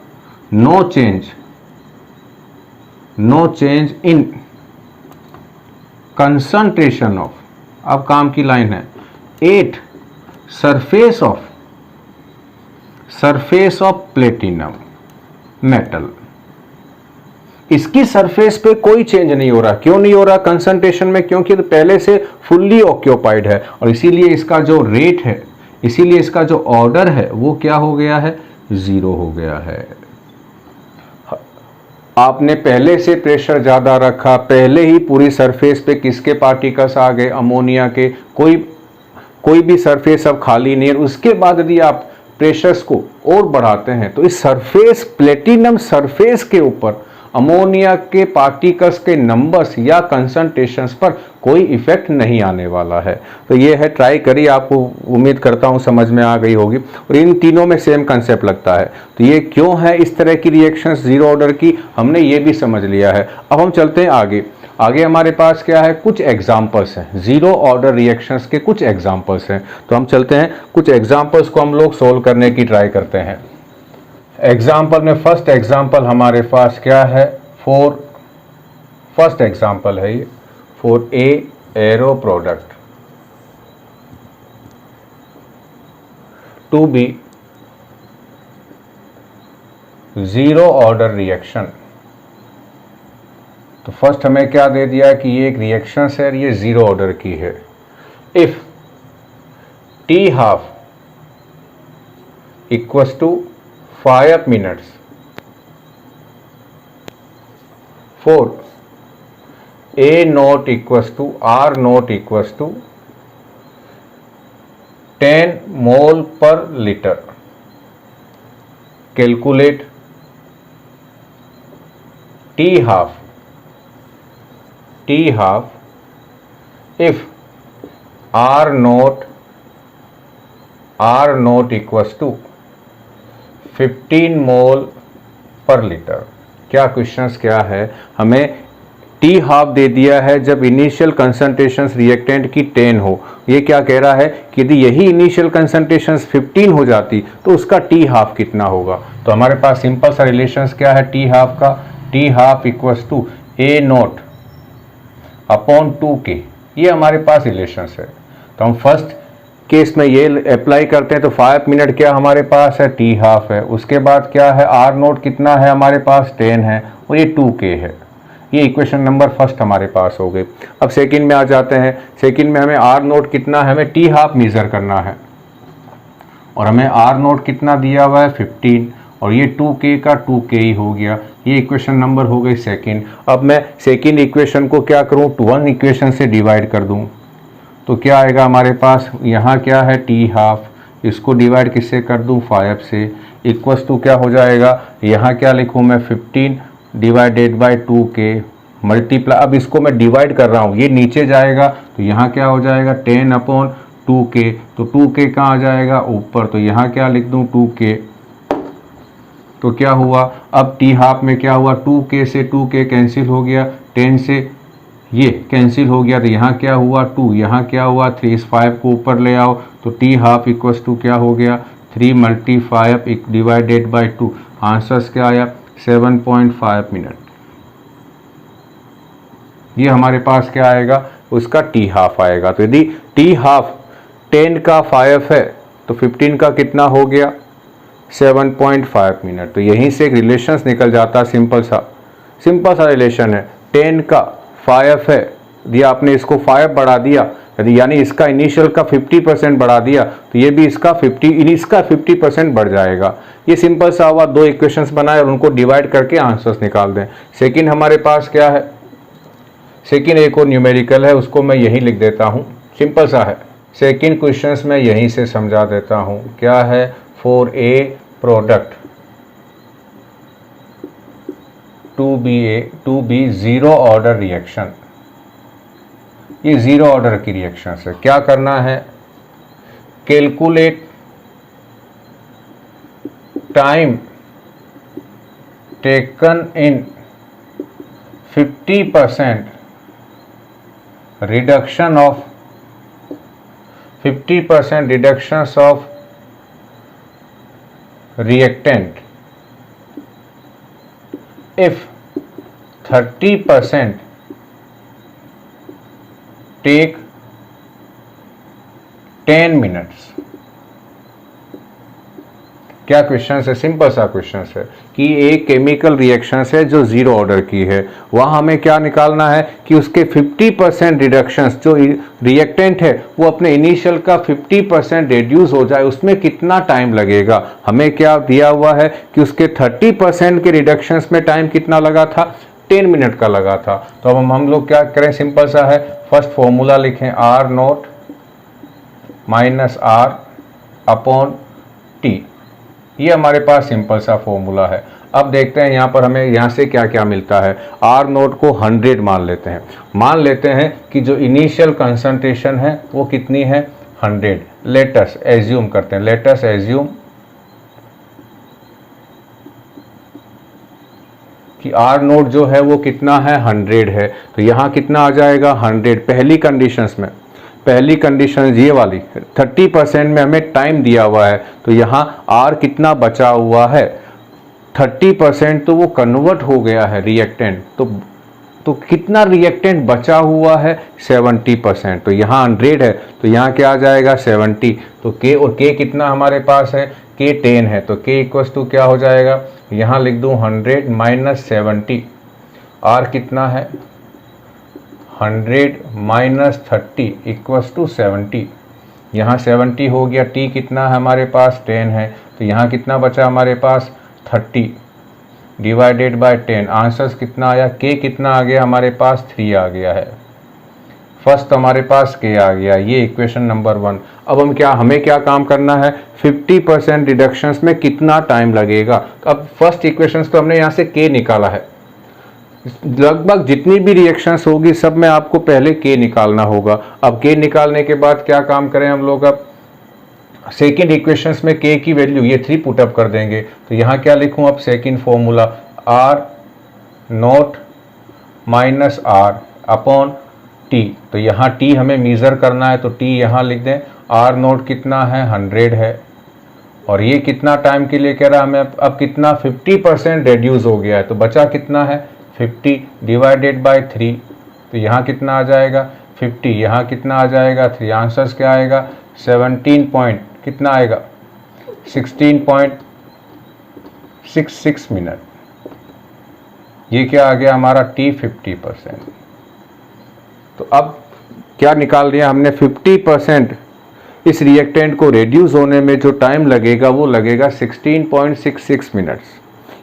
no change in concentration of, अब काम की लाइन है, 8 सरफेस ऑफ प्लेटिनम मेटल। इसकी सरफेस पे कोई चेंज नहीं हो रहा। क्यों नहीं हो रहा कंसंट्रेशन में? क्योंकि तो पहले से फुल्ली ऑक्यूपाइड है, और इसीलिए इसका जो रेट है, इसीलिए इसका जो ऑर्डर है वो क्या हो गया है, 0 हो गया है। आपने पहले से प्रेशर ज़्यादा रखा, पहले ही पूरी सरफेस पे किसके पार्टिकल्स आ गए, अमोनिया के, कोई भी सरफेस अब खाली नहीं है। उसके बाद यदि आप प्रेशर्स को और बढ़ाते हैं तो इस सरफेस, प्लेटिनम सरफेस के ऊपर अमोनिया के पार्टिकल्स के नंबर्स या कंसंट्रेशंस पर कोई इफेक्ट नहीं आने वाला है। तो ये है, ट्राई करिए, आपको उम्मीद करता हूँ समझ में आ गई होगी। और इन तीनों में सेम कंसेप्ट लगता है। तो ये क्यों है इस तरह की रिएक्शंस जीरो ऑर्डर की, हमने ये भी समझ लिया है। अब हम चलते हैं आगे। आगे हमारे पास क्या है, कुछ एग्जाम्पल्स हैं, जीरो ऑर्डर रिएक्शंस के कुछ एग्जाम्पल्स हैं। तो हम चलते हैं, कुछ एग्जाम्पल्स को हम लोग सोल्व करने की ट्राई करते हैं। एग्जाम्पल में फर्स्ट एग्जाम्पल हमारे पास क्या है, फर्स्ट एग्जाम्पल है ये, for a arrow product to be zero order reaction. तो फर्स्ट हमें क्या दे दिया है कि ये एक रिएक्शन है, ये जीरो ऑर्डर की है। If T half equals to 5 minutes for A naught equals to R naught equals to 10 mole per liter. Calculate T half if R naught equals to 15 मोल पर लीटर। क्या क्वेश्चंस क्या है, हमें टी हाफ दे दिया है जब इनिशियल कंसंट्रेशंस रिएक्टेंट की 10 हो। ये क्या कह रहा है कि यदि यही इनिशियल कंसंट्रेशंस 15 हो जाती तो उसका टी हाफ कितना होगा। तो हमारे पास सिंपल सा रिलेशंस क्या है टी हाफ का, T half equals to A naught upon 2k, ये हमारे पास रिलेशंस है। तो हम फर्स्ट केस में ये अप्लाई करते हैं। तो 5 मिनट क्या हमारे पास है, टी हाफ है। उसके बाद क्या है, आर नोट कितना है हमारे पास, 10 है, और ये 2k है। ये इक्वेशन नंबर फर्स्ट हमारे पास हो गई। अब सेकंड में आ जाते हैं। सेकंड में हमें आर नोट कितना है, हमें टी हाफ मेजर करना है, और हमें आर नोट कितना दिया हुआ है 15, और ये 2k का 2k ही हो गया। ये इक्वेशन नंबर हो गई सेकंड। अब मैं सेकंड इक्वेशन को क्या करूँ, 1 इक्वेशन से डिवाइड कर दूँ। तो क्या आएगा हमारे पास, यहाँ क्या है टी हाफ, इसको डिवाइड किससे कर दूँ, 5 से, इक्वल्स टू क्या हो जाएगा, यहाँ क्या लिखूँ मैं, 15 डिवाइडेड बाय 2k मल्टीप्लाई। अब इसको मैं डिवाइड कर रहा हूँ, ये नीचे जाएगा, तो यहाँ क्या हो जाएगा 10 अपॉन 2k। तो 2k कहाँ आ जाएगा, ऊपर, तो यहाँ क्या लिख दूँ 2k। तो क्या हुआ, अब टी हाफ में क्या हुआ, 2k से 2k कैंसिल हो गया, 10 से ये कैंसिल हो गया, तो यहाँ क्या हुआ 2, यहाँ क्या हुआ 3, इस 5 को ऊपर ले आओ, तो टी हाफ इक्वल्स टू क्या हो गया 3 × 5 डिवाइडेड बाय 2। आंसर्स क्या आया 7.5 मिनट। ये हमारे पास क्या आएगा, उसका टी हाफ आएगा। तो यदि टी हाफ 10 का 5 है तो 15 का कितना हो गया 7.5 मिनट। तो यहीं से एक रिलेशंस निकल जाता है, सिंपल सा रिलेशन है। 10 का 5 है, यदि आपने इसको 5 बढ़ा दिया, यदि यानी इसका इनिशियल का 50% बढ़ा दिया तो ये भी इसका 50% बढ़ जाएगा। ये सिंपल सा हुआ, दो इक्वेशंस बनाए और उनको डिवाइड करके आंसर्स निकाल दें। सेकंड हमारे पास क्या है, सेकंड एक और न्यूमेरिकल है, उसको मैं यहीं लिख देता हूँ, सिंपल सा है। सेकंड क्वेश्चंस मैं यहीं से समझा देता हूँ। क्या है, for a product to be zero order reaction, ये जीरो ऑर्डर की रिएक्शन है। क्या करना है, calculate time taken in 50% reduction of 50% reductions of reactant if 30% take 10 minutes। क्या क्वेश्चन है, सिंपल सा क्वेश्चन है कि एक केमिकल रिएक्शन है जो जीरो ऑर्डर की है, वहां हमें क्या निकालना है कि उसके 50% रिडक्शंस, जो रिएक्टेंट है वो अपने इनिशियल का 50% रिड्यूस हो जाए, उसमें कितना टाइम लगेगा। हमें क्या दिया हुआ है कि उसके 30% के रिडक्शंस में टाइम कितना लगा था, 10 मिनट का लगा था। तो अब हम लोग क्या करें, सिंपल सा है, फर्स्ट फॉर्मूला लिखें, R naught minus R upon T, ये हमारे पास सिंपल सा फॉर्मूला है। अब देखते हैं यहाँ पर हमें यहाँ से क्या क्या मिलता है। आर नोट को 100 मान लेते हैं कि जो इनिशियल कंसंट्रेशन है वो कितनी है, 100। लेटस एज्यूम करते हैं, लेटस एज्यूम कि आर नोट जो है वो कितना है, 100 है। तो यहाँ कितना आ जाएगा, 100। पहली कंडीशन ये वाली 30% में हमें टाइम दिया हुआ है, तो यहाँ R कितना बचा हुआ है, 30%, तो वो कन्वर्ट हो गया है रिएक्टेंट। तो कितना रिएक्टेंट बचा हुआ है, 70%। तो यहाँ 100 है तो यहाँ क्या आ जाएगा, 70। तो K, और K कितना हमारे पास है, K 10 है। तो K इक्वल्स टू क्या हो जाएगा, यहाँ लिख दूँ 100 माइनस 70। R कितना है, 100 माइनस 30 इक्वल्स टू 70। यहाँ 70 हो गया। T कितना है हमारे पास, 10 है। तो यहाँ कितना बचा हमारे पास, 30 डिवाइडेड बाय 10। आंसर्स कितना आया, K कितना आ गया हमारे पास, 3 आ गया है। फर्स्ट तो हमारे पास K आ गया, ये इक्वेशन नंबर 1। अब हमें क्या काम करना है, 50% रिडक्शंस में कितना टाइम लगेगा। तो अब फर्स्ट इक्वेशंस तो हमने यहाँ से K निकाला है, लगभग जितनी भी रिएक्शंस होगी सब में आपको पहले K निकालना होगा। अब K निकालने के बाद क्या काम करें हम लोग, अब सेकेंड इक्वेशंस में K की वैल्यू ये 3 पुटअप कर देंगे। तो यहाँ क्या लिखूँ, अब second formula R naught minus R upon T. तो यहाँ T हमें मेज़र करना है, तो T यहाँ लिख दें। आर नोट कितना है, 100 है, और ये कितना टाइम के लिए कह रहा है हमें, अब कितना 50% रिड्यूस हो गया है, तो बचा कितना है, 50 डिवाइडेड बाय 3। तो यहाँ कितना आ जाएगा, 50, यहाँ कितना आ जाएगा, 3। आंसर्स क्या आएगा, 17 पॉइंट कितना आएगा, 16.66 मिनट। ये क्या आ गया हमारा, T 50%। तो अब क्या निकाल दिया हमने, 50% इस रिएक्टेंट को रेड्यूस होने में जो टाइम लगेगा वो लगेगा 16.66 मिनट्स।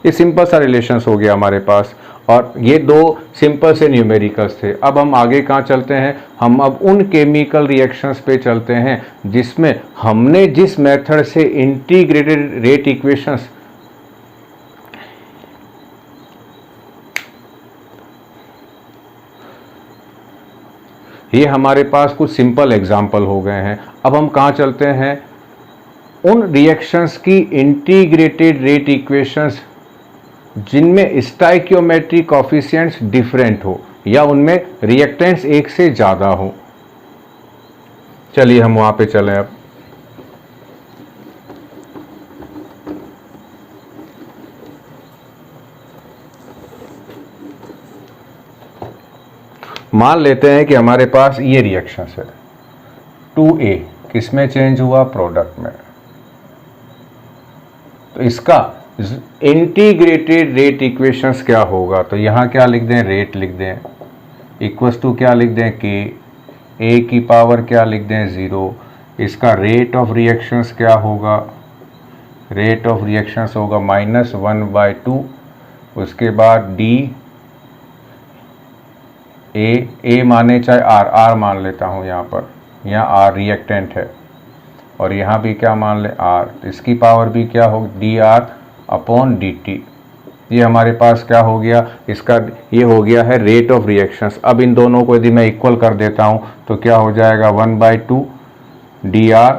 ये सिंपल सा रिलेशंस हो गया हमारे पास, और ये दो सिंपल से न्यूमेरिकल्स थे। अब हम आगे कहाँ चलते हैं, हम अब उन केमिकल रिएक्शंस पे चलते हैं जिसमें हमने जिस मेथड से इंटीग्रेटेड रेट इक्वेशंस ये हमारे पास कुछ सिंपल एग्जाम्पल हो गए हैं। अब हम कहाँ चलते हैं, उन रिएक्शंस की इंटीग्रेटेड रेट इक्वेशंस जिनमें स्टाइकियोमेट्री कोफिशिएंट्स डिफरेंट हो या उनमें रिएक्टेंट्स एक से ज़्यादा हो। चलिए हम वहाँ पे चलें। अब मान लेते हैं कि हमारे पास ये रिएक्शन है, 2A किस में चेंज हुआ, प्रोडक्ट में। तो इसका इंटीग्रेटेड रेट इक्वेशंस क्या होगा, तो यहाँ क्या लिख दें, रेट लिख दें, इक्वल्स टू क्या लिख दें, के, ए की पावर क्या लिख दें, 0। इसका रेट ऑफ रिएक्शंस क्या होगा, रेट ऑफ रिएक्शंस होगा -1/2। उसके बाद डी, ए माने चाहे आर मान लेता हूँ यहाँ पर, यहाँ आर रिएक्टेंट है, और यहाँ भी क्या मान ले, आर, तो इसकी पावर भी क्या होगी, dr/dt। ये हमारे पास क्या हो गया, इसका ये हो गया है रेट ऑफ रिएक्शंस। अब इन दोनों को यदि मैं इक्वल कर देता हूँ तो क्या हो जाएगा, 1/2 dr/dt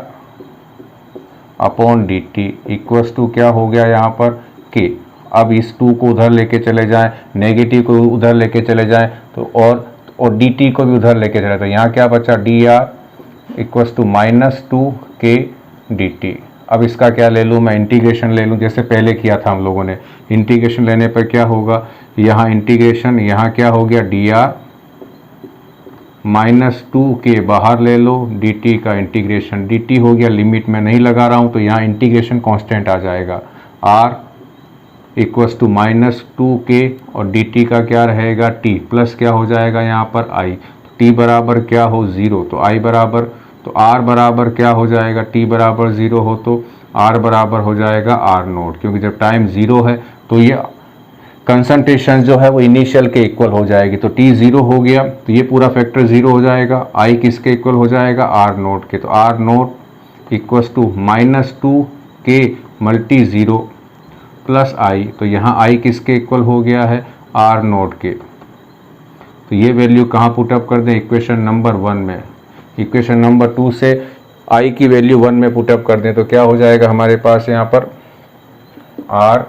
इक्वल्स टू क्या हो गया यहाँ पर, k। अब इस 2 को उधर लेके चले जाएं, नेगेटिव को उधर लेके चले जाएं तो और dt को भी उधर लेके चले, तो यहाँ क्या बचा, dr equals to -2k dt। अब इसका क्या ले लूँ मैं, इंटीग्रेशन ले लूँ, जैसे पहले किया था हम लोगों ने। इंटीग्रेशन लेने पर क्या होगा, यहाँ इंटीग्रेशन, यहाँ क्या हो गया, dr -2k बाहर ले लो, dt का इंटीग्रेशन, dt हो गया, लिमिट में नहीं लगा रहा हूँ तो यहाँ इंटीग्रेशन कांस्टेंट आ जाएगा, r इक्वल्स टू -2k और dt का क्या रहेगा, t प्लस क्या हो जाएगा यहाँ पर i, t बराबर क्या हो, 0, तो i बराबर, तो r बराबर क्या हो जाएगा, t बराबर 0 हो तो r बराबर हो जाएगा r0, क्योंकि जब टाइम 0 है तो ये कंसंट्रेशन जो है वो इनिशियल के इक्वल हो जाएगी। तो t 0 हो गया तो ये पूरा फैक्टर 0 हो जाएगा, i किसके इक्वल हो जाएगा, r0 के, तो r0 equals to -2k multi 0 plus i, तो यहाँ i किसके इक्वल हो गया है, r0 के। तो ये वैल्यू कहाँ पुटअप कर दें, इक्वेशन नंबर 1 में। इक्वेशन नंबर 2 से i की वैल्यू 1 में पुटअप कर दें तो क्या हो जाएगा हमारे पास यहाँ पर, r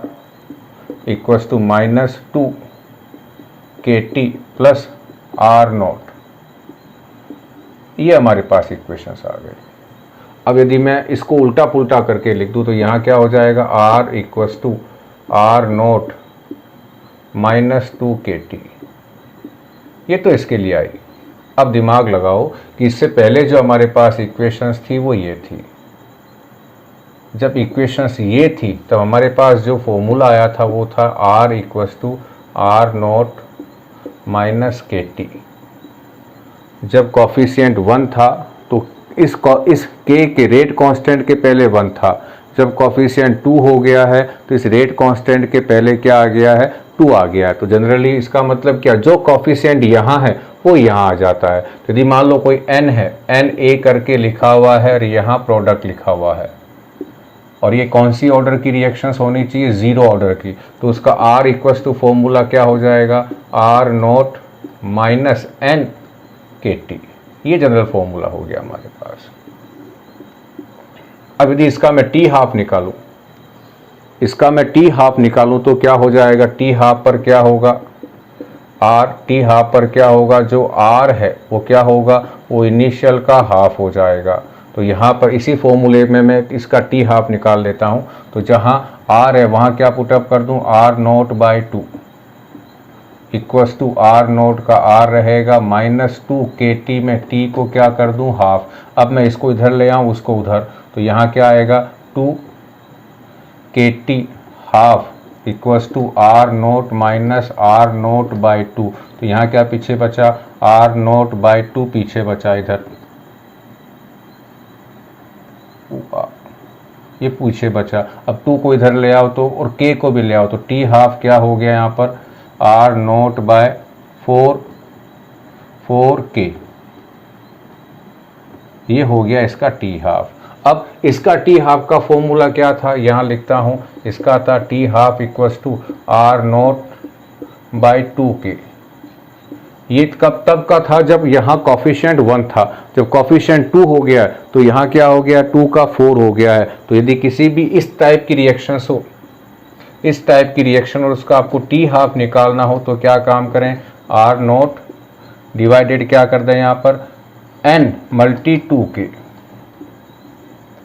equals to -2kt plus r0। ये हमारे पास इक्वेशंस आ गए। अब यदि मैं इसको उल्टा पुल्टा करके लिख दूँ तो यहाँ क्या हो जाएगा, r equals to r0 -2kt। ये तो इसके लिए आई। अब दिमाग लगाओ कि इससे पहले जो हमारे पास इक्वेशंस थी वो ये थी। जब इक्वेशंस ये थी तब हमारे पास जो फॉर्मूला आया था वो था r equals to r0 -kt। जब कॉफिशिएंट 1 था तो इस k के रेट कांस्टेंट के पहले 1 था। जब कॉफिशिएंट 2 हो गया है तो इस रेट कांस्टेंट के पहले क्या आ गया है, 2 आ गया है। तो जनरली इसका मतलब क्या, जो कॉफिशिएंट यहाँ है वो यहाँ आ जाता है। तो यदि मान लो कोई n है, n a करके लिखा हुआ है और यहाँ प्रोडक्ट लिखा हुआ है, और ये कौन सी ऑर्डर की रिएक्शंस होनी चाहिए, 0 ऑर्डर की, तो उसका r इक्वल्स टू फॉर्मूला क्या हो जाएगा, r0 -nkt। ये जनरल फॉर्मूला हो गया हमारे पास। अब यदि इसका मैं t हाफ निकालूं, इसका मैं t हाफ निकालूं तो क्या हो जाएगा, t हाफ पर क्या होगा, t हाफ पर क्या होगा, जो r है वो क्या होगा, वो इनिशियल का हाफ हो जाएगा। तो यहाँ पर इसी फॉर्मूले में मैं इसका t हाफ निकाल लेता हूँ। तो जहाँ r है वहाँ क्या पुटअप कर दूँ, r0/2 इक्वल्स टू r0 का r रहेगा -2kt में t को क्या कर दूँ, हाफ। अब मैं इसको इधर ले आऊँ, उसको उधर, तो यहाँ क्या आएगा, 2kt half equals to r0 -r0/2। तो यहाँ क्या पीछे बचा, r0/2 पीछे बचा इधर, ये पीछे बचा। अब 2 को इधर ले आओ तो, और k को भी ले आओ, तो t हाफ क्या हो गया यहाँ पर, r0/4k। ये हो गया इसका t हाफ। अब इसका t हाफ का फॉर्मूला क्या था, यहाँ लिखता हूँ, इसका था t half equals to r0/2k। ये कब तब का था, जब यहाँ कॉफिशिएंट 1 था। जब कॉफिशिएंट 2 हो गया तो यहाँ क्या हो गया, 2 का 4 हो गया है। तो यदि किसी भी इस टाइप की रिएक्शंस हो, इस टाइप की रिएक्शन, और उसका आपको t हाफ निकालना हो तो क्या काम करें, r0 डिवाइडेड क्या कर दें यहाँ पर, n मल्टी 2k।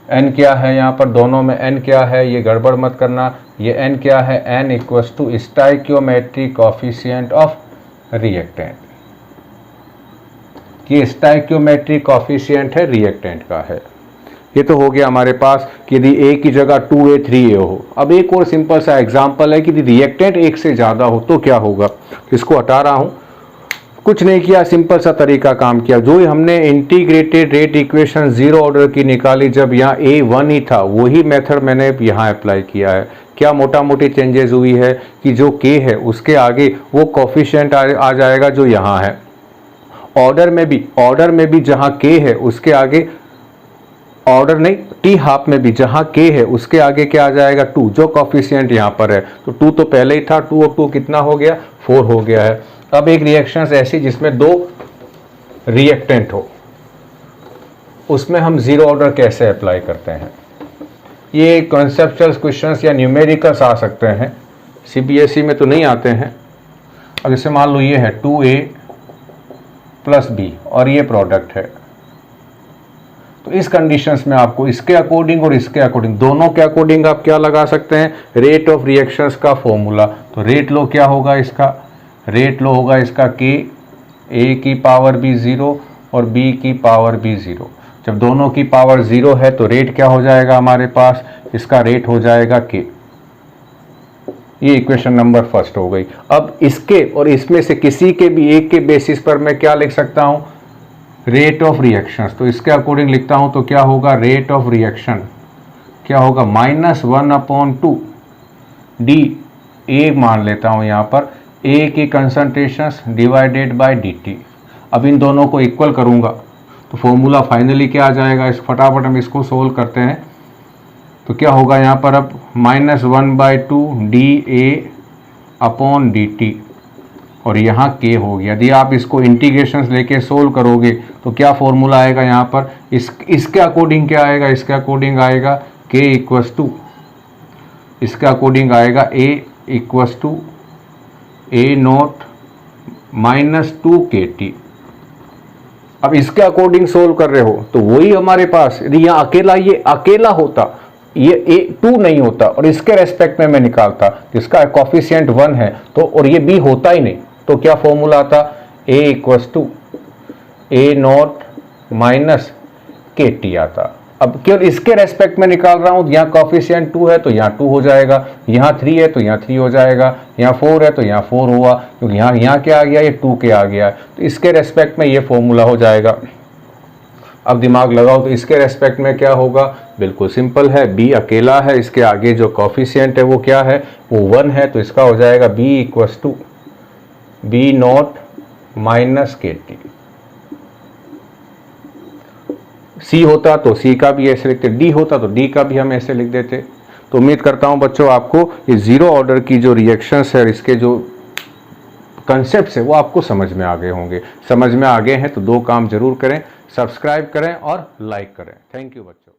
n क्या है यहाँ पर, दोनों में n क्या है, ये गड़बड़ मत करना। ये n क्या है, n equals to stoichiometric coefficient of reactant. कि स्टोइकियोमेट्रिक कोफिशिएंट है रिएक्टेंट का है। ये तो हो गया हमारे पास कि यदि A की जगह 2A 3A हो। अब एक और सिंपल सा एग्जांपल है कि यदि रिएक्टेंट एक से ज़्यादा हो तो क्या होगा। इसको हटा रहा हूँ, कुछ नहीं किया, सिंपल सा तरीका काम किया। जो हमने integrated rate equation zero order की निकाली जब यहाँ A 1 ही था, वही मेथड मैंने यहाँ अप्लाई किया है। क्या मोटा मोटी चेंजेस हुई है कि जो K है उसके आगे वो कोफिशिएंट आ जाएगा जो यहाँ है। ऑर्डर में भी जहाँ K है उसके आगे, ऑर्डर नहीं T हाफ में भी जहाँ K है उसके आगे क्या आ जाएगा 2, जो कोफिशिएंट यहाँ पर है। तो 2 तो पहले ही था, 2 और 2 कितना हो गया 4 हो गया है। अब एक रिएक्शन ऐसी जिसमें 2 रिएक्टेंट हो, उसमें हम जीरो ऑर्डर कैसे अप्लाई करते हैं। ये कॉन्सेप्चुअल क्वेश्चंस या न्यूमेरिकल्स आ सकते हैं, CBSE में तो नहीं आते हैं। अब जैसे मान लो ये है 2A + B और ये प्रोडक्ट है, तो इस कंडीशंस में आपको इसके अकॉर्डिंग और इसके अकॉर्डिंग, दोनों के अकॉर्डिंग आप क्या लगा सकते हैं, रेट ऑफ रिएक्शंस का फॉर्मूला। तो रेट लो क्या होगा इसका, रेट लो होगा इसका K, A की पावर भी 0 और B की पावर भी 0। जब दोनों की पावर 0 है तो रेट क्या हो जाएगा हमारे पास, इसका रेट हो जाएगा K। ये इक्वेशन नंबर फर्स्ट हो गई। अब इसके और इसमें से किसी के भी एक के बेसिस पर मैं क्या लिख सकता हूं, रेट ऑफ रिएक्शंस। तो इसके अकॉर्डिंग लिखता हूं तो क्या होगा, रेट ऑफ रिएक्शन क्या होगा -1/2 डी ए मान लेता हूं यहां पर, ए की कंसंट्रेशंस डिवाइडेड बाय dt। अब इन दोनों को इक्वल करूंगा तो फॉर्मूला फाइनली क्या आ जाएगा, इस फटाफट हम इसको सोल्व करते हैं। तो क्या होगा यहाँ पर अब -1/2 dA/dt और यहाँ K हो गया। यदि आप इसको इंटीग्रेशंस लेके सोल्व करोगे तो क्या फॉर्मूला आएगा यहाँ पर, इसके अकॉर्डिंग क्या आएगा, इसके अकॉर्डिंग आएगा K = इसके अकॉर्डिंग आएगा A = A0 - 2KT। अब इसके अकॉर्डिंग सोल्व कर रहे हो तो वही हमारे पास, यदि यहाँ ये अकेला होता, ये 2 नहीं होता और इसके रेस्पेक्ट में मैं निकालता, इसका कोफिशिएंट 1 है तो, और ये B होता ही नहीं, तो क्या फॉर्मूला आता, A = A0 - KT आता। अब केवल इसके रेस्पेक्ट में निकाल रहा हूं, यहाँ कोफिशिएंट 2 है तो यहाँ 2 हो जाएगा, यहाँ 3 है तो यहाँ 3 हो जाएगा, यहाँ 4 है तो यहाँ 4 हुआ, क्योंकि यहाँ क्या आ गया, ये 2 के आ गया, तो इसके रेस्पेक्ट में ये फॉर्मूला हो जाएगा। अब दिमाग लगाओ तो इसके रेस्पेक्ट में क्या होगा, बिल्कुल सिंपल है, B अकेला है, इसके आगे जो कोफिशिएंट है वो क्या है, वो 1 है, तो इसका हो जाएगा B = B0 - KT। C होता तो C का भी ऐसे लिखते, D होता तो D का भी हम ऐसे लिख देते। तो उम्मीद करता हूं बच्चों आपको ये जीरो ऑर्डर की जो रिएक्शंस है, इसके जो कंसेप्ट है वो आपको समझ में आ गए होंगे। समझ में आ गए हैं तो 2 काम जरूर करें, सब्सक्राइब करें और लाइक करें। थैंक यू बच्चों।